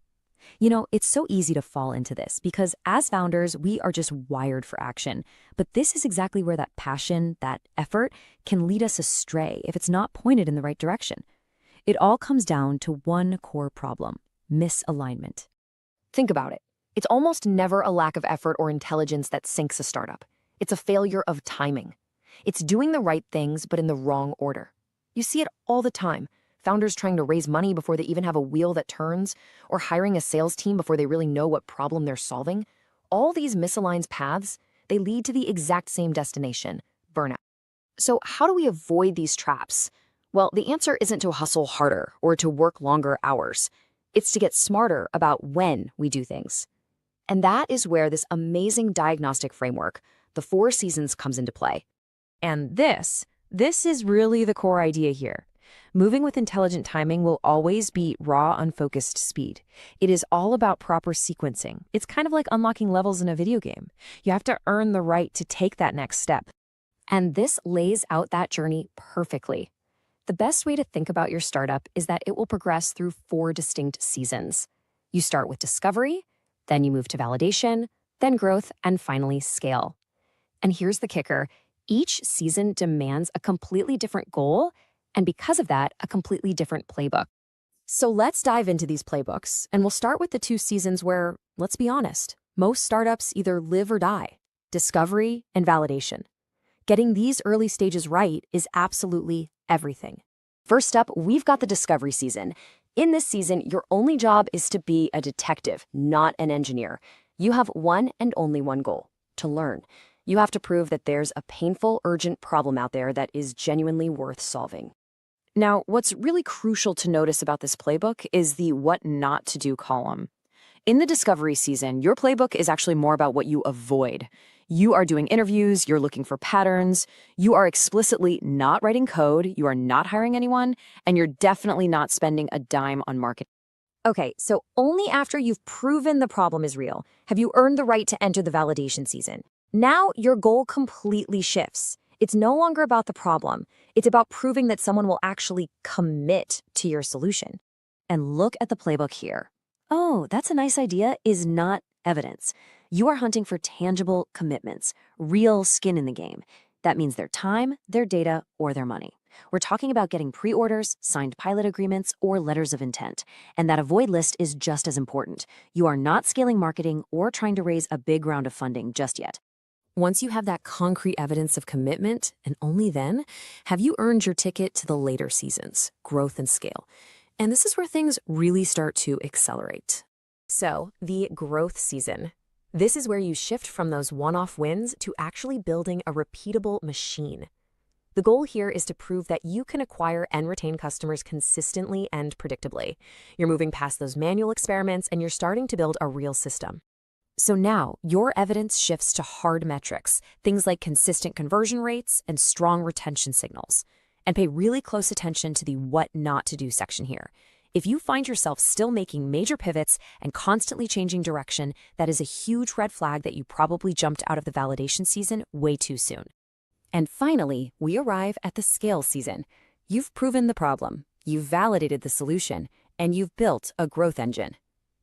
It's so easy to fall into this because as founders, we are just wired for action. But this is exactly where that passion, that effort, can lead us astray if it's not pointed in the right direction. It all comes down to one core problem: misalignment. Think about it. It's almost never a lack of effort or intelligence that sinks a startup. It's a failure of timing. It's doing the right things, but in the wrong order. You see it all the time. Founders trying to raise money before they even have a wheel that turns, or hiring a sales team before they really know what problem they're solving. All these misaligned paths, they lead to the exact same destination: burnout. So how do we avoid these traps? Well, the answer isn't to hustle harder or to work longer hours. It's to get smarter about when we do things. And that is where this amazing diagnostic framework, the 4 seasons, comes into play. And this is really the core idea here. Moving with intelligent timing will always beat raw, unfocused speed. It is all about proper sequencing. It's kind of like unlocking levels in a video game. You have to earn the right to take that next step. And this lays out that journey perfectly. The best way to think about your startup is that it will progress through 4 distinct seasons. You start with discovery, then you move to validation, then growth, and finally scale. And here's the kicker: each season demands a completely different goal And because of that, a completely different playbook. So let's dive into these playbooks, and we'll start with the 2 seasons where, let's be honest, most startups either live or die: discovery and validation. Getting these early stages right is absolutely everything. First up, we've got the discovery season. In this season, your only job is to be a detective, not an engineer. You have one and only one goal: to learn. You have to prove that there's a painful, urgent problem out there that is genuinely worth solving. Now, what's really crucial to notice about this playbook is the what not to do column. In the discovery season, your playbook is actually more about what you avoid. You are doing interviews, you're looking for patterns, you are explicitly not writing code, you are not hiring anyone, and you're definitely not spending a dime on marketing. Okay, so only after you've proven the problem is real have you earned the right to enter the validation season. Now your goal completely shifts. It's no longer about the problem. It's about proving that someone will actually commit to your solution. And look at the playbook here. Oh, that's a nice idea is not evidence. You are hunting for tangible commitments, real skin in the game. That means their time, their data, or their money. We're talking about getting pre-orders, signed pilot agreements, or letters of intent. And that avoid list is just as important. You are not scaling marketing or trying to raise a big round of funding just yet. Once you have that concrete evidence of commitment, and only then, have you earned your ticket to the later seasons, growth and scale. And this is where things really start to accelerate. So, the growth season. This is where you shift from those one-off wins to actually building a repeatable machine. The goal here is to prove that you can acquire and retain customers consistently and predictably. You're moving past those manual experiments and you're starting to build a real system. So now, your evidence shifts to hard metrics, things like consistent conversion rates and strong retention signals. And pay really close attention to the what not to do section here. If you find yourself still making major pivots and constantly changing direction, that is a huge red flag that you probably jumped out of the validation season way too soon. And finally, we arrive at the scale season. You've proven the problem, you've validated the solution, and you've built a growth engine.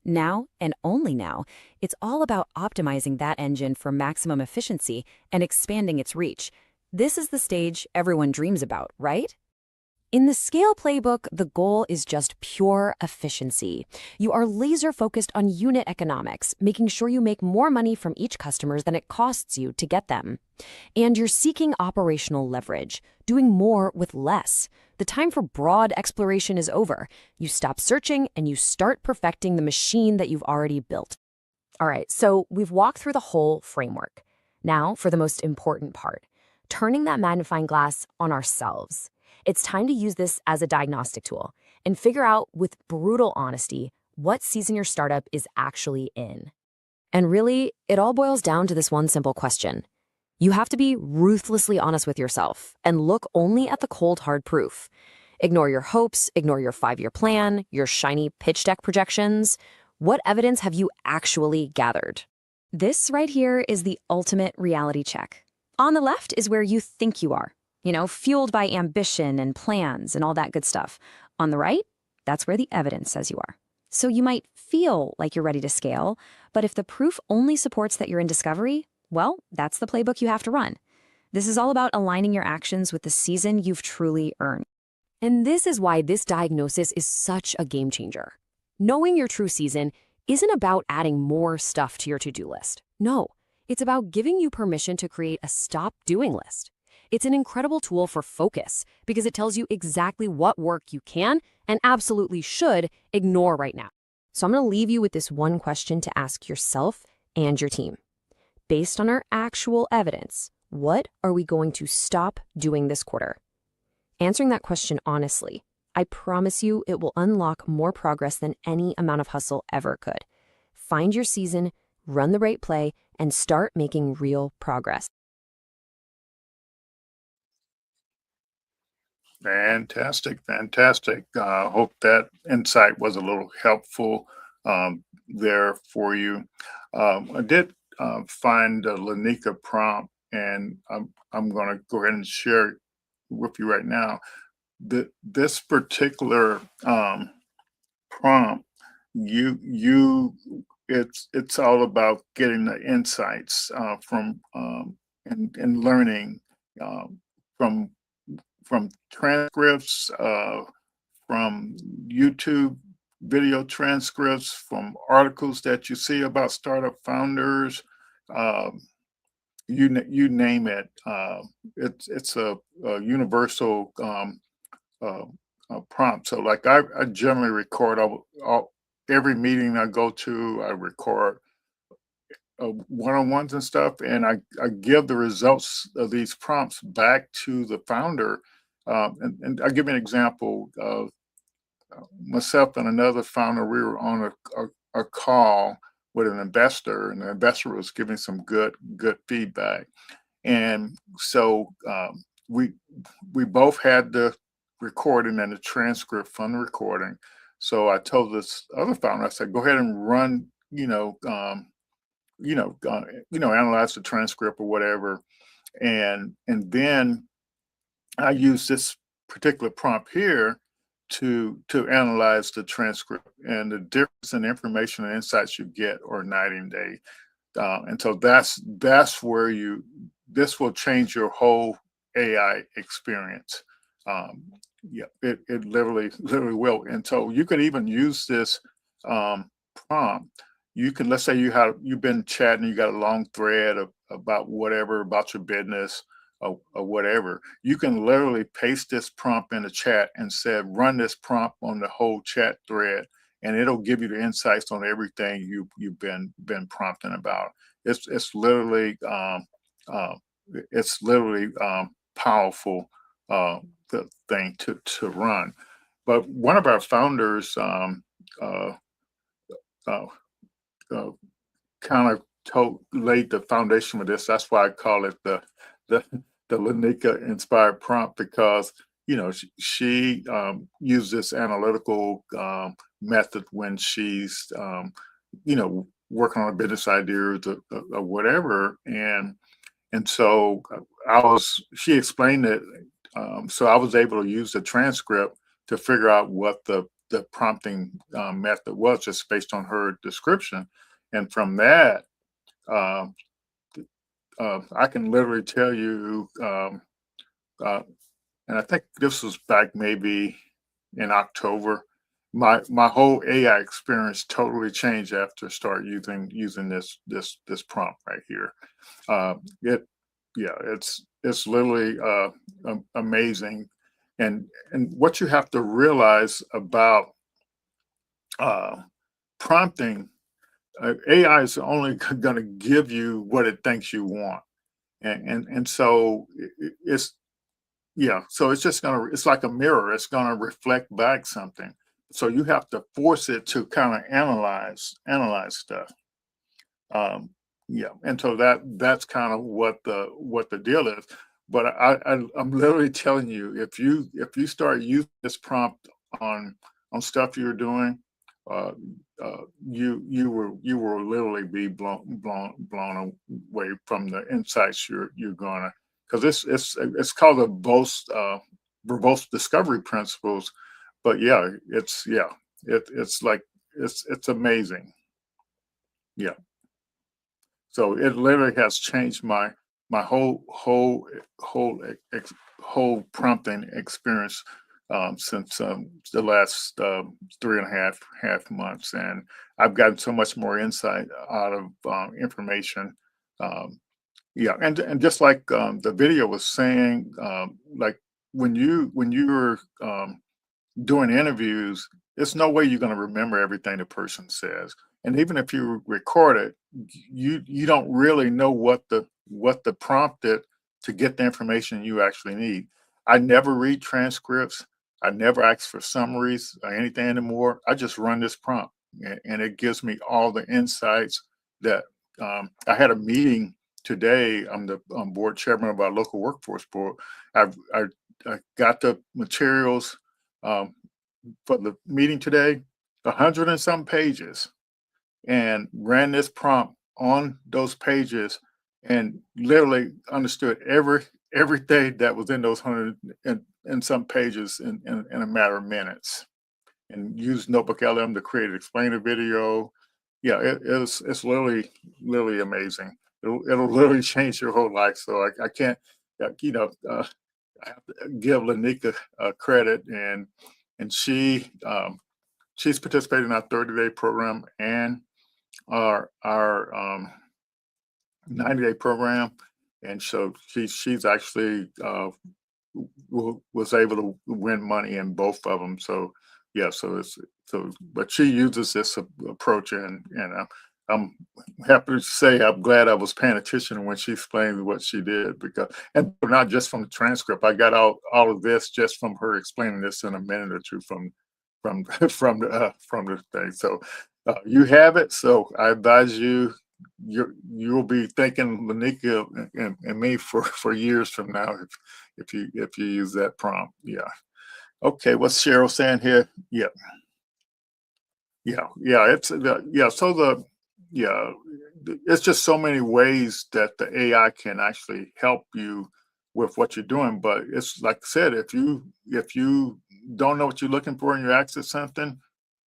Now, and only now, it's all about optimizing that engine for maximum efficiency and expanding its reach. This is the stage everyone dreams about, right? In the scale playbook, the goal is just pure efficiency. You are laser focused on unit economics, making sure you make more money from each customer than it costs you to get them. And you're seeking operational leverage, doing more with less. The time for broad exploration is over. You stop searching and you start perfecting the machine that you've already built. All right, so we've walked through the whole framework. Now for the most important part, turning that magnifying glass on ourselves. It's time to use this as a diagnostic tool and figure out with brutal honesty what season your startup is actually in. And really, it all boils down to this one simple question. You have to be ruthlessly honest with yourself and look only at the cold, hard proof. Ignore your hopes, ignore your 5-year plan, your shiny pitch deck projections. What evidence have you actually gathered? This right here is the ultimate reality check. On the left is where you think you are. Fueled by ambition and plans and all that good stuff. On the right, that's where the evidence says you are. So you might feel like you're ready to scale, but if the proof only supports that you're in discovery, well, that's the playbook you have to run. This is all about aligning your actions with the season you've truly earned. And this is why this diagnosis is such a game changer. Knowing your true season isn't about adding more stuff to your to-do list. No, it's about giving you permission to create a stop doing list. It's an incredible tool for focus because it tells you exactly what work you can and absolutely should ignore right now. So I'm going to leave you with this one question to ask yourself and your team. Based on our actual evidence, what are we going to stop doing this quarter? Answering that question honestly, I promise you it will unlock more progress than any amount of hustle ever could. Find your season, run the right play, and start making real progress. Fantastic, fantastic. Hope that insight was a little helpful there for you. I did find a Lanika prompt, and I'm going to go ahead and share it with you right now. This particular prompt, it's all about getting the insights from and learning um, from from transcripts, from YouTube video transcripts, from articles that you see about startup founders, um, you name it. It's a universal uh, prompt. So like I generally record every meeting I go to. I record one-on-ones and stuff, and I give the results of these prompts back to the founder. And I'll give you an example. Myself and another founder, we were on a call with an investor, and the investor was giving some good feedback. And so we both had the recording and the transcript from the recording. So I told this other founder, I said, go ahead and run, analyze the transcript or whatever, and then I use this particular prompt here to analyze the transcript, and the difference in information and insights you get are night and day. And so that's where this will change your whole AI experience. Um, yeah, it literally will. And so you could even use this prompt. You can, let's say you've been chatting, you got a long thread about whatever, about your business or whatever. You can literally paste this prompt in the chat and say, run this prompt on the whole chat thread, and it'll give you the insights on everything you've been prompting about. It's literally powerful the thing to run. But one of our founders uh, uh, uh, kind of laid the foundation for this. That's why I call it the the Lanika inspired prompt, because she used this analytical method when she's working on a business idea or whatever, and so she explained it, so I was able to use the transcript to figure out what the prompting method was, just based on her description, and from that. Um, I can literally tell you, uh, and I think this was back maybe in October. My whole AI experience totally changed after start using this prompt right here. It Yeah, it's literally amazing, and what you have to realize about uh, prompting, AI is only going to give you what it thinks you want, and so it's yeah, so it's just it's like a mirror. It's gonna reflect back something. So you have to force it to kind of analyze stuff. Um, yeah, and so that's kind of what the deal is. But I'm literally telling you, if you start using this prompt on stuff you're doing, uh, you will literally be blown away from the insights you're gonna, because it's called the verbose discovery principles. But yeah, it's like it's amazing. Yeah. So it literally has changed my whole prompting experience since the last 3.5 months, and I've gotten so much more insight out of information. Um, yeah, and just like the video was saying, like when you're doing interviews, there's no way you're going to remember everything the person says. And even if you record it, you don't really know what the prompted to get the information you actually need. I never read transcripts. I never ask for summaries or anything anymore. I just run this prompt, and it gives me all the insights that I had a meeting today. I'm the board chairman of our local workforce board. I got the materials um, for the meeting today, 100 and some pages, and ran this prompt on those pages, and literally understood everything that was in those 100 and some pages in a matter of minutes, and used Notebook LM to create an explainer video. Yeah, it's literally amazing. It'll literally change your whole life. So I can't, yeah, I have to give Lanika credit, and she's participated in our 30-day program and our 90-day program, and so she's actually was able to win money in both of them. So yeah, but she uses this approach, and I'm happy to say I'm glad I was paying attention when she explained what she did, because, and not just from the transcript. I got all of this just from her explaining this in a minute or two from from the thing. So you have it. So I advise you'll be thanking Lanika and me for years from now if you use that prompt. Yeah. Okay. What's Cheryl saying here? Yeah. Yeah. It's yeah. So yeah, it's just so many ways that the AI can actually help you with what you're doing. But it's like I said, if you don't know what you're looking for and you access something,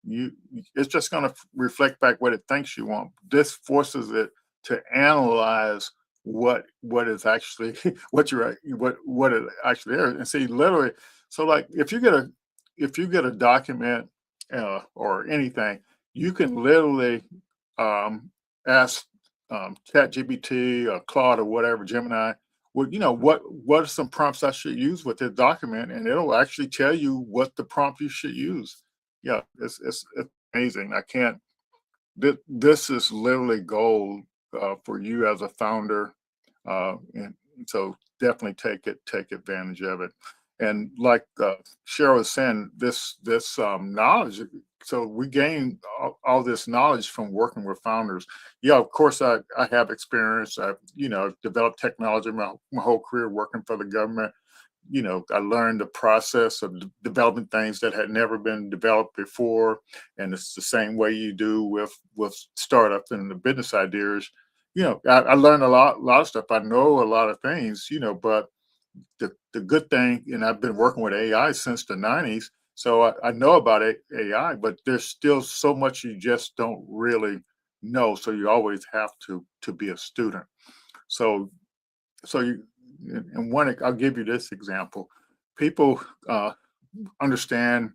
you it's just going to reflect back what it thinks you want. This forces it to analyze what is actually what it actually is, and see literally. So like if you get a document or anything, you can literally ask ChatGPT or Claude or whatever, Gemini, well, what are some prompts I should use with this document, and it'll actually tell you what the prompt you should use. Yeah, it's amazing. I can't. This is literally gold for you as a founder, and so definitely take advantage of it. And like Cheryl was saying, this knowledge. So we gain all this knowledge from working with founders. Yeah, of course, I have experience. I've developed technology my whole career working for the government. I learned the process of developing things that had never been developed before, and it's the same way you do with startup and the business ideas. I learned a lot of stuff. I know a lot of things, but the good thing, and I've been working with AI since the 90s, so I know about AI, but there's still so much you just don't really know. So you always have to be a student. So you, and one, I'll give you this example. People understand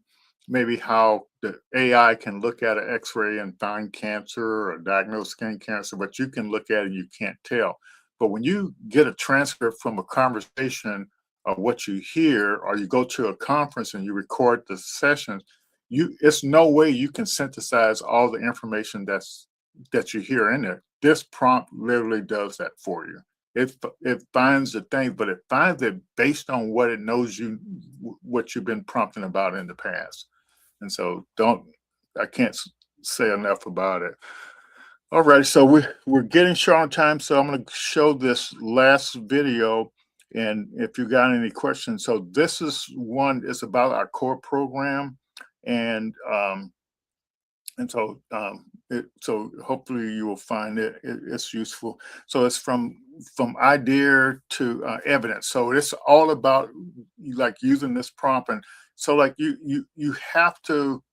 maybe how the AI can look at an X-ray and find cancer or diagnose skin cancer, but you can look at it and you can't tell. But when you get a transcript from a conversation of what you hear, or you go to a conference and you record the sessions, it's no way you can synthesize all the information that you hear in there. This prompt literally does that for you. It finds the thing, but it finds it based on what it knows what you've been prompting about in the past. And so I can't say enough about it. All right, so we're getting short on time, so I'm going to show this last video, and if you got any questions. So this is one. It's about our core program, and so hopefully you will find it's useful. So it's from idea to evidence. So it's all about like using this prompt, and so like you have to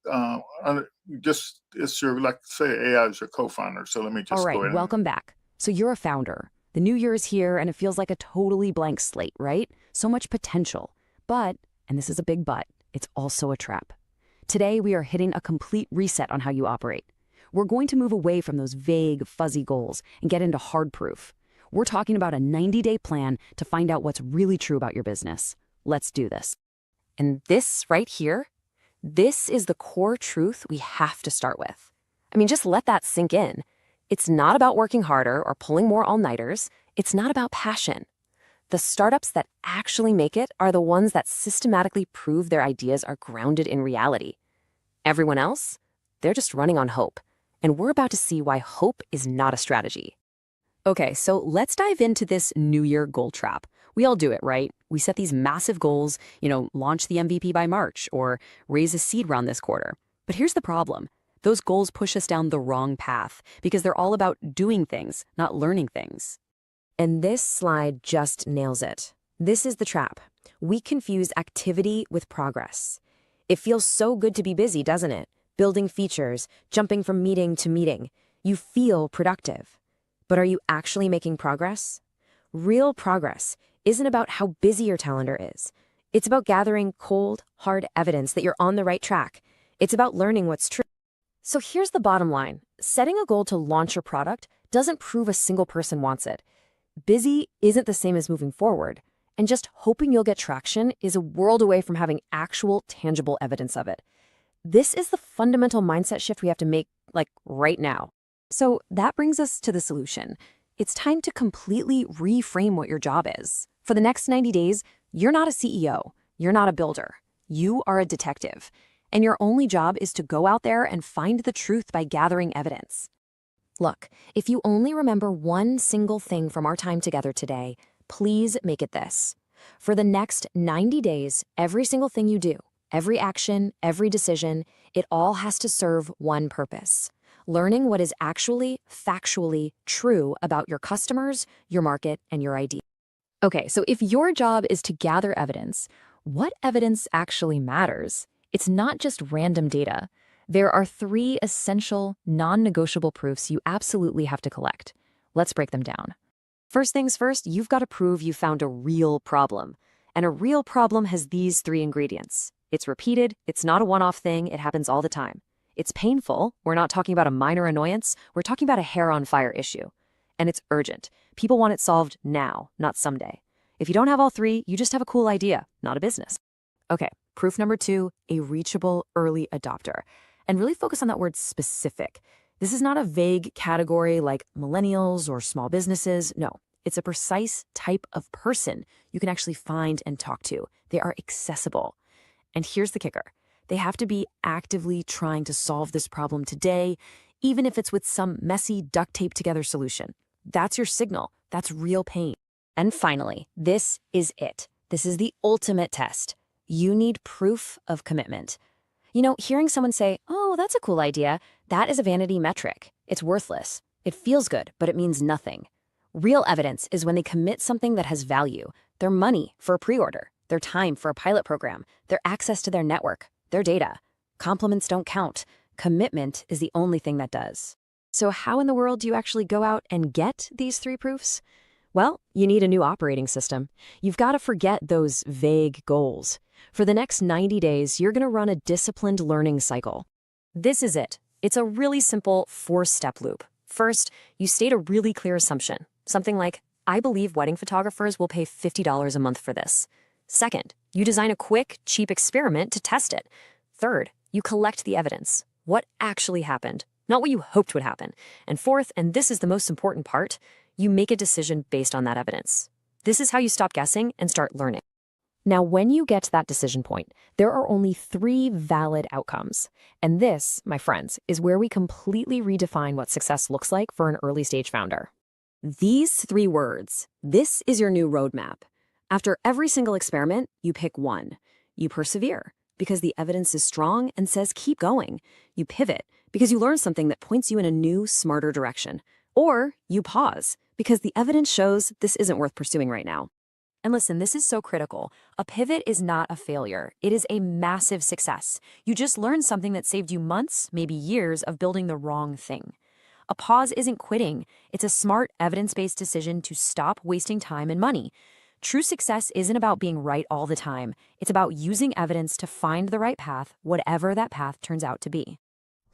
just, it's your, like say AI is your co-founder. So let me just All go right, ahead. welcome back. So you're a founder. The new year is here and it feels like a totally blank slate, right? So much potential. But, and this is a big but, it's also a trap. Today we are hitting a complete reset on how you operate. We're going to move away from those vague, fuzzy goals and get into hard proof. We're talking about a 90-day plan to find out what's really true about your business. Let's do this. And this right here, this is the core truth we have to start with. I mean, just let that sink in. It's not about working harder or pulling more all-nighters. It's not about passion. The startups that actually make it are the ones that systematically prove their ideas are grounded in reality. Everyone else, they're just running on hope. And we're about to see why hope is not a strategy. Okay, so let's dive into this New Year goal trap. We all do it, right? We set these massive goals, launch the MVP by March or raise a seed round this quarter. But here's the problem. Those goals push us down the wrong path because they're all about doing things, not learning things. And this slide just nails it. This is the trap. We confuse activity with progress. It feels so good to be busy, doesn't it? Building features, jumping from meeting to meeting. You feel productive. But are you actually making progress? Real progress isn't about how busy your calendar is. It's about gathering cold, hard evidence that you're on the right track. It's about learning what's true. So here's the bottom line. Setting a goal to launch your product doesn't prove a single person wants it. Busy isn't the same as moving forward. And just hoping you'll get traction is a world away from having actual, tangible evidence of it. This is the fundamental mindset shift we have to make, like, right now. So that brings us to the solution. It's time to completely reframe what your job is. For the next 90 days, you're not a CEO. You're not a builder. You are a detective. And your only job is to go out there and find the truth by gathering evidence. Look, if you only remember one single thing from our time together today, please make it this. For the next 90 days, every single thing you do, every action, every decision, it all has to serve one purpose: learning what is actually, factually true about your customers, your market, and your idea. Okay, so if your job is to gather evidence, what evidence actually matters? It's not just random data. There are 3 essential, non-negotiable proofs you absolutely have to collect. Let's break them down. First things first, you've got to prove you found a real problem. And a real problem has these 3 ingredients. It's repeated, it's not a one-off thing, it happens all the time. It's painful, we're not talking about a minor annoyance, we're talking about a hair-on-fire issue. And it's urgent. People want it solved now, not someday. If you don't have all 3, you just have a cool idea, not a business. Okay, proof number 2, a reachable early adopter. And really focus on that word specific. This is not a vague category like millennials or small businesses. No, it's a precise type of person you can actually find and talk to. They are accessible. And here's the kicker. They have to be actively trying to solve this problem today, even if it's with some messy duct tape together solution. That's your signal. That's real pain. And finally, this is it. This is the ultimate test. You need proof of commitment. You know, hearing someone say, "Oh, that's a cool idea," that is a vanity metric. It's worthless. It feels good, but it means nothing. Real evidence is when they commit something that has value: their money for a pre-order, their time for a pilot program, their access to their network, their data. Compliments don't count. Commitment is the only thing that does. So how in the world do you actually go out and get these 3 proofs? Well, you need a new operating system. You've got to forget those vague goals. For the next 90 days, you're going to run a disciplined learning cycle. This is it. It's a really simple 4-step loop. First, you state a really clear assumption. Something like, "I believe wedding photographers will pay $50 a month for this." Second, you design a quick, cheap experiment to test it. Third, you collect the evidence. What actually happened, not what you hoped would happen. And fourth, and this is the most important part, you make a decision based on that evidence. This is how you stop guessing and start learning. Now, when you get to that decision point, there are only 3 valid outcomes. And this, my friends, is where we completely redefine what success looks like for an early stage founder. These 3 words: this is your new roadmap. After every single experiment, you pick one. You persevere because the evidence is strong and says keep going. You pivot because you learn something that points you in a new, smarter direction. Or you pause because the evidence shows this isn't worth pursuing right now. And listen, this is so critical. A pivot is not a failure. It is a massive success. You just learned something that saved you months, maybe years, of building the wrong thing. A pause isn't quitting. It's a smart, evidence-based decision to stop wasting time and money. True success isn't about being right all the time. It's about using evidence to find the right path, whatever that path turns out to be.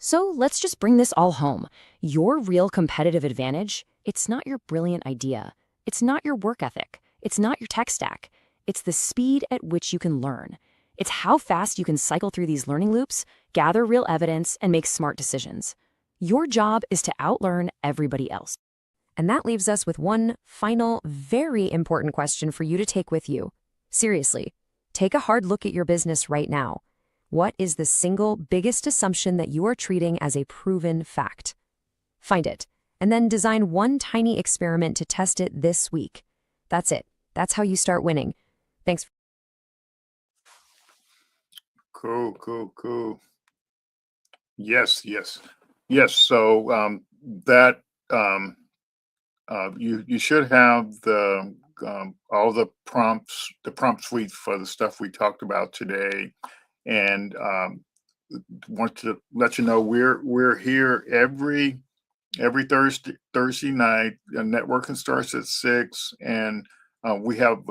So let's just bring this all home. Your real competitive advantage, it's not your brilliant idea. It's not your work ethic. It's not your tech stack. It's the speed at which you can learn. It's how fast you can cycle through these learning loops, gather real evidence, and make smart decisions. Your job is to outlearn everybody else. And that leaves us with one final, very important question for you to take with you. Seriously, take a hard look at your business right now. What is the single biggest assumption that you are treating as a proven fact? Find it, and then design one tiny experiment to test it this week. That's it. That's how you start winning. Thanks. Cool. Yes. So that you should have the all the prompts, the prompt suite for the stuff we talked about today, and want to let you know we're here every Thursday night. Networking starts at 6, and we have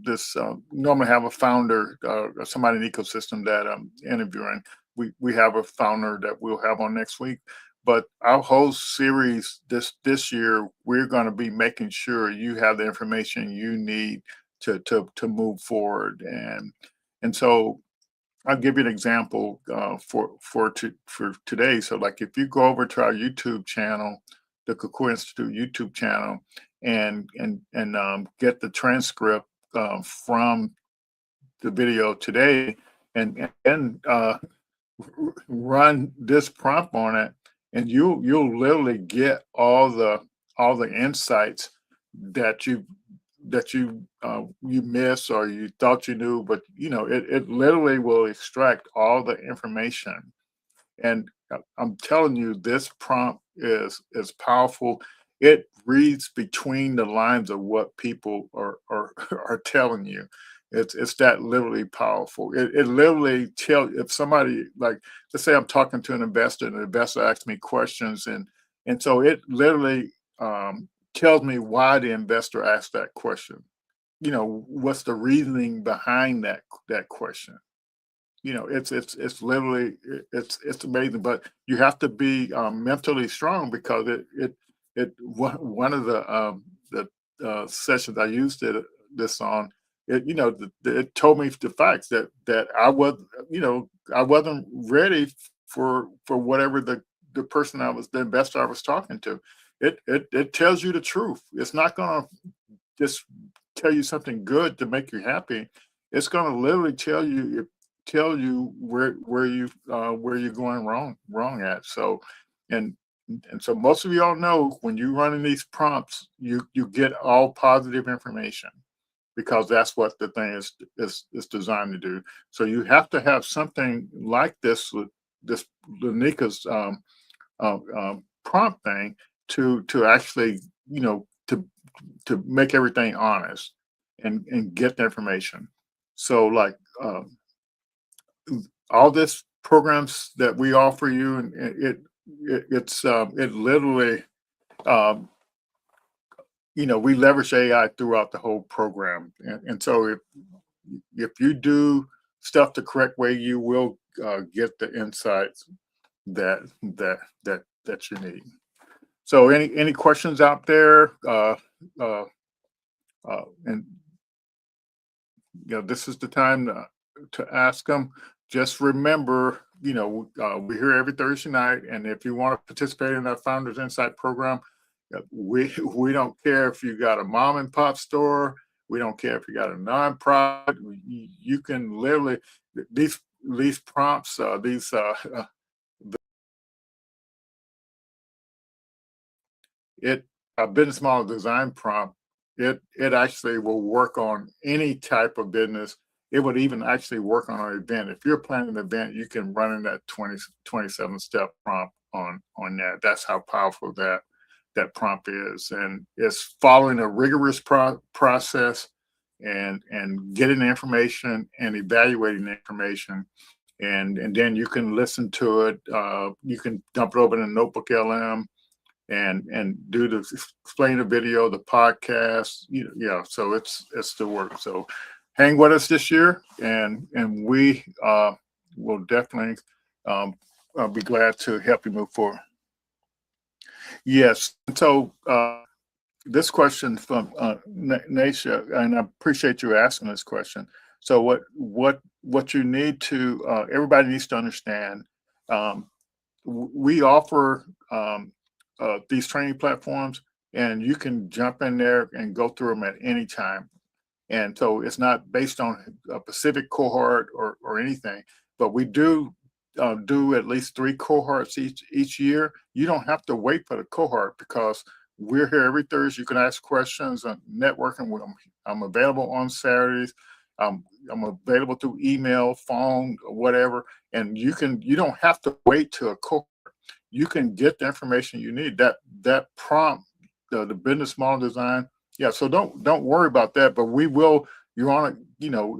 this normally have a founder, somebody in the ecosystem that I'm interviewing. We have a founder that we'll have on next week. But our whole series this year, we're going to be making sure you have the information you need to move forward. And so I'll give you an example for today. So, like, if you go over to our YouTube channel, the Kukui Institute YouTube channel, and get the transcript from the video today, and run this prompt on it, and you'll literally get all the insights that you miss or you thought you knew, but it literally will extract all the information. And I'm telling you, this prompt is powerful. It reads between the lines of what people are telling you. It's that literally powerful. It literally tell if somebody, like, let's say I'm talking to an investor and the investor asks me questions, and so it literally tells me why the investor asked that question. What's the reasoning behind that question. It's literally it's amazing, but you have to be mentally strong, because one of the sessions I used this on, it told me the facts that I wasn't ready for whatever the person the investor I was talking to. It tells you the truth. It's not gonna just tell you something good to make you happy. It's gonna literally tell you where you're going wrong at. So, and so most of y'all know, when you're running these prompts, you get all positive information, because that's what the thing is designed to do. So you have to have something like this Lanika's prompt thing to actually, to make everything honest and get the information. So, like, all this programs that we offer you, and it literally, um, we leverage AI throughout the whole program, and so if you do stuff the correct way, you will get the insights that you need. So, any questions out there? Uh, and this is the time to ask them. Just remember, we're here every Thursday night, and if you want to participate in our Founders Insight program, we don't care if you got a mom and pop store. We don't care if you got a nonprofit. You can literally, these prompts, it a business model design prompt. It actually will work on any type of business. It would even actually work on an event. If you're planning an event, you can run in that 27-step prompt on that. That's how powerful that prompt is. And it's following a rigorous process, and getting the information and evaluating the information. And then you can listen to it. You can dump it over in a Notebook LM and do the explain the video, the podcast. So it's the work. So hang with us this year, and we will definitely be glad to help you move forward. Yes. So this question from Nasha, and I appreciate you asking this question. So what you need to everybody needs to understand. We offer these training platforms, and you can jump in there and go through them at any time. And so it's not based on a specific cohort or anything, but we do at least 3 cohorts each year. You don't have to wait for the cohort, because we're here every Thursday. You can ask questions on networking. I'm available on Saturdays. I'm available through email, phone, or whatever. And you don't have to wait till a cohort. You can get the information you need. That prompt, the business model design. Yeah, so don't worry about that. But we will. You're on it.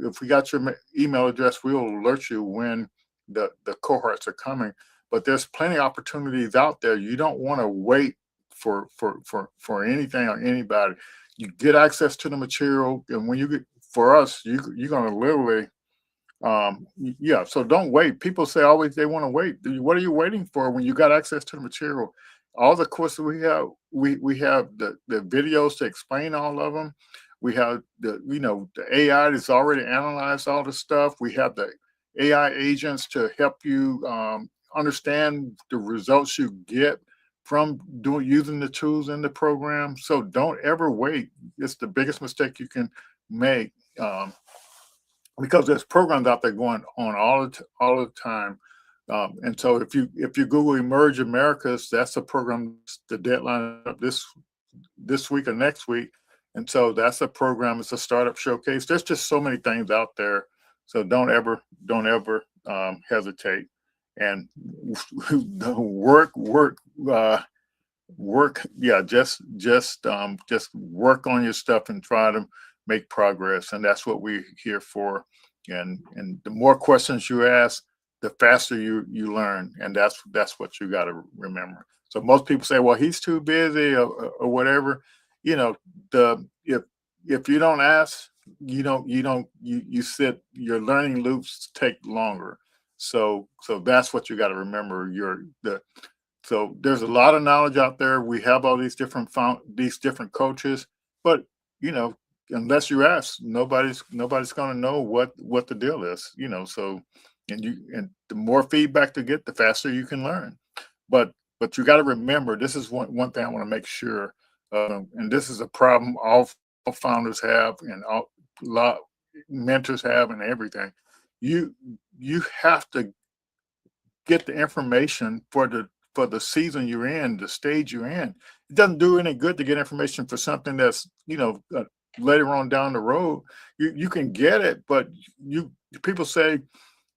If we got your email address, we'll alert you when the cohorts are coming. But there's plenty of opportunities out there. You don't want to wait for anything or anybody. you get access to the material, and when you get, for us, you're gonna literally, yeah. So don't wait. People say always they want to wait. What are you waiting for when you got access to the material? All the courses we have the videos to explain all of them. We have the AI that's already analyzed all the stuff. We have the AI agents to help you understand the results you get from doing using the tools in the program. So don't ever wait. It's the biggest mistake you can make, because there's programs out there going on all the time. And so if you Google Emerge Americas, that's a program. The deadline of this week or next week, and so that's a program. It's a startup showcase. There's just so many things out there. So don't ever hesitate, and uh, work. Yeah, just work on your stuff and try to make progress, and that's what we're here for. And the more questions you ask, the faster you learn, and that's what you got to remember. So most people say, well, he's too busy, or whatever. The if you don't ask, you sit, your learning loops take longer. So that's what you got to remember. So there's a lot of knowledge out there. We have all these different coaches, but you know, unless you ask, nobody's going to know what the deal is. So and the more feedback to get, the faster you can learn. But you got to remember, this is one thing I want to make sure, and this is a problem all founders have, and all lot mentors have, and everything. You have to get the information for the season you're in, the stage you're in. It doesn't do any good to get information for something that's later on down the road. You can get it, but people say,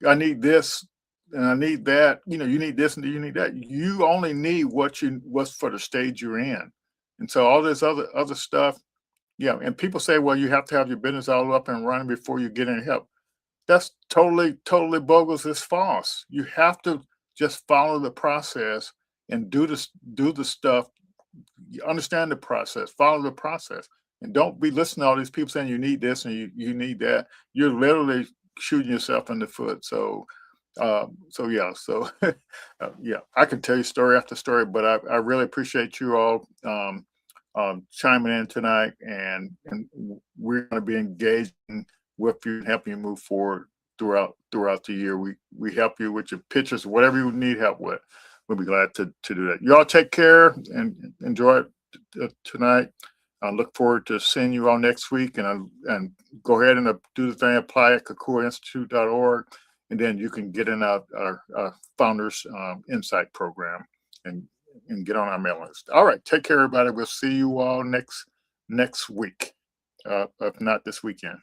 I need this and I need that. You need this and you need that. You only need what's for the stage you're in, and so all this other stuff. Yeah, and people say, well, you have to have your business all up and running before you get any help. That's totally bogus. It's false. You have to just follow the process and do the stuff. You understand the process, follow the process, and don't be listening to all these people saying you need this and you need that. You're literally shooting yourself in the foot. So yeah, yeah, I can tell you story after story, but I really appreciate you all chiming in tonight, and we're going to be engaging with you and helping you move forward throughout the year. We help you with your pictures, whatever you need help with. We'll be glad to do that. You all take care and enjoy it tonight. I look forward to seeing you all next week, and go ahead and do the thing, apply at kakuainstitute.org, and then you can get in our Founders Insight program and get on our mailing list. All right, take care, everybody. We'll see you all next week, if not this weekend.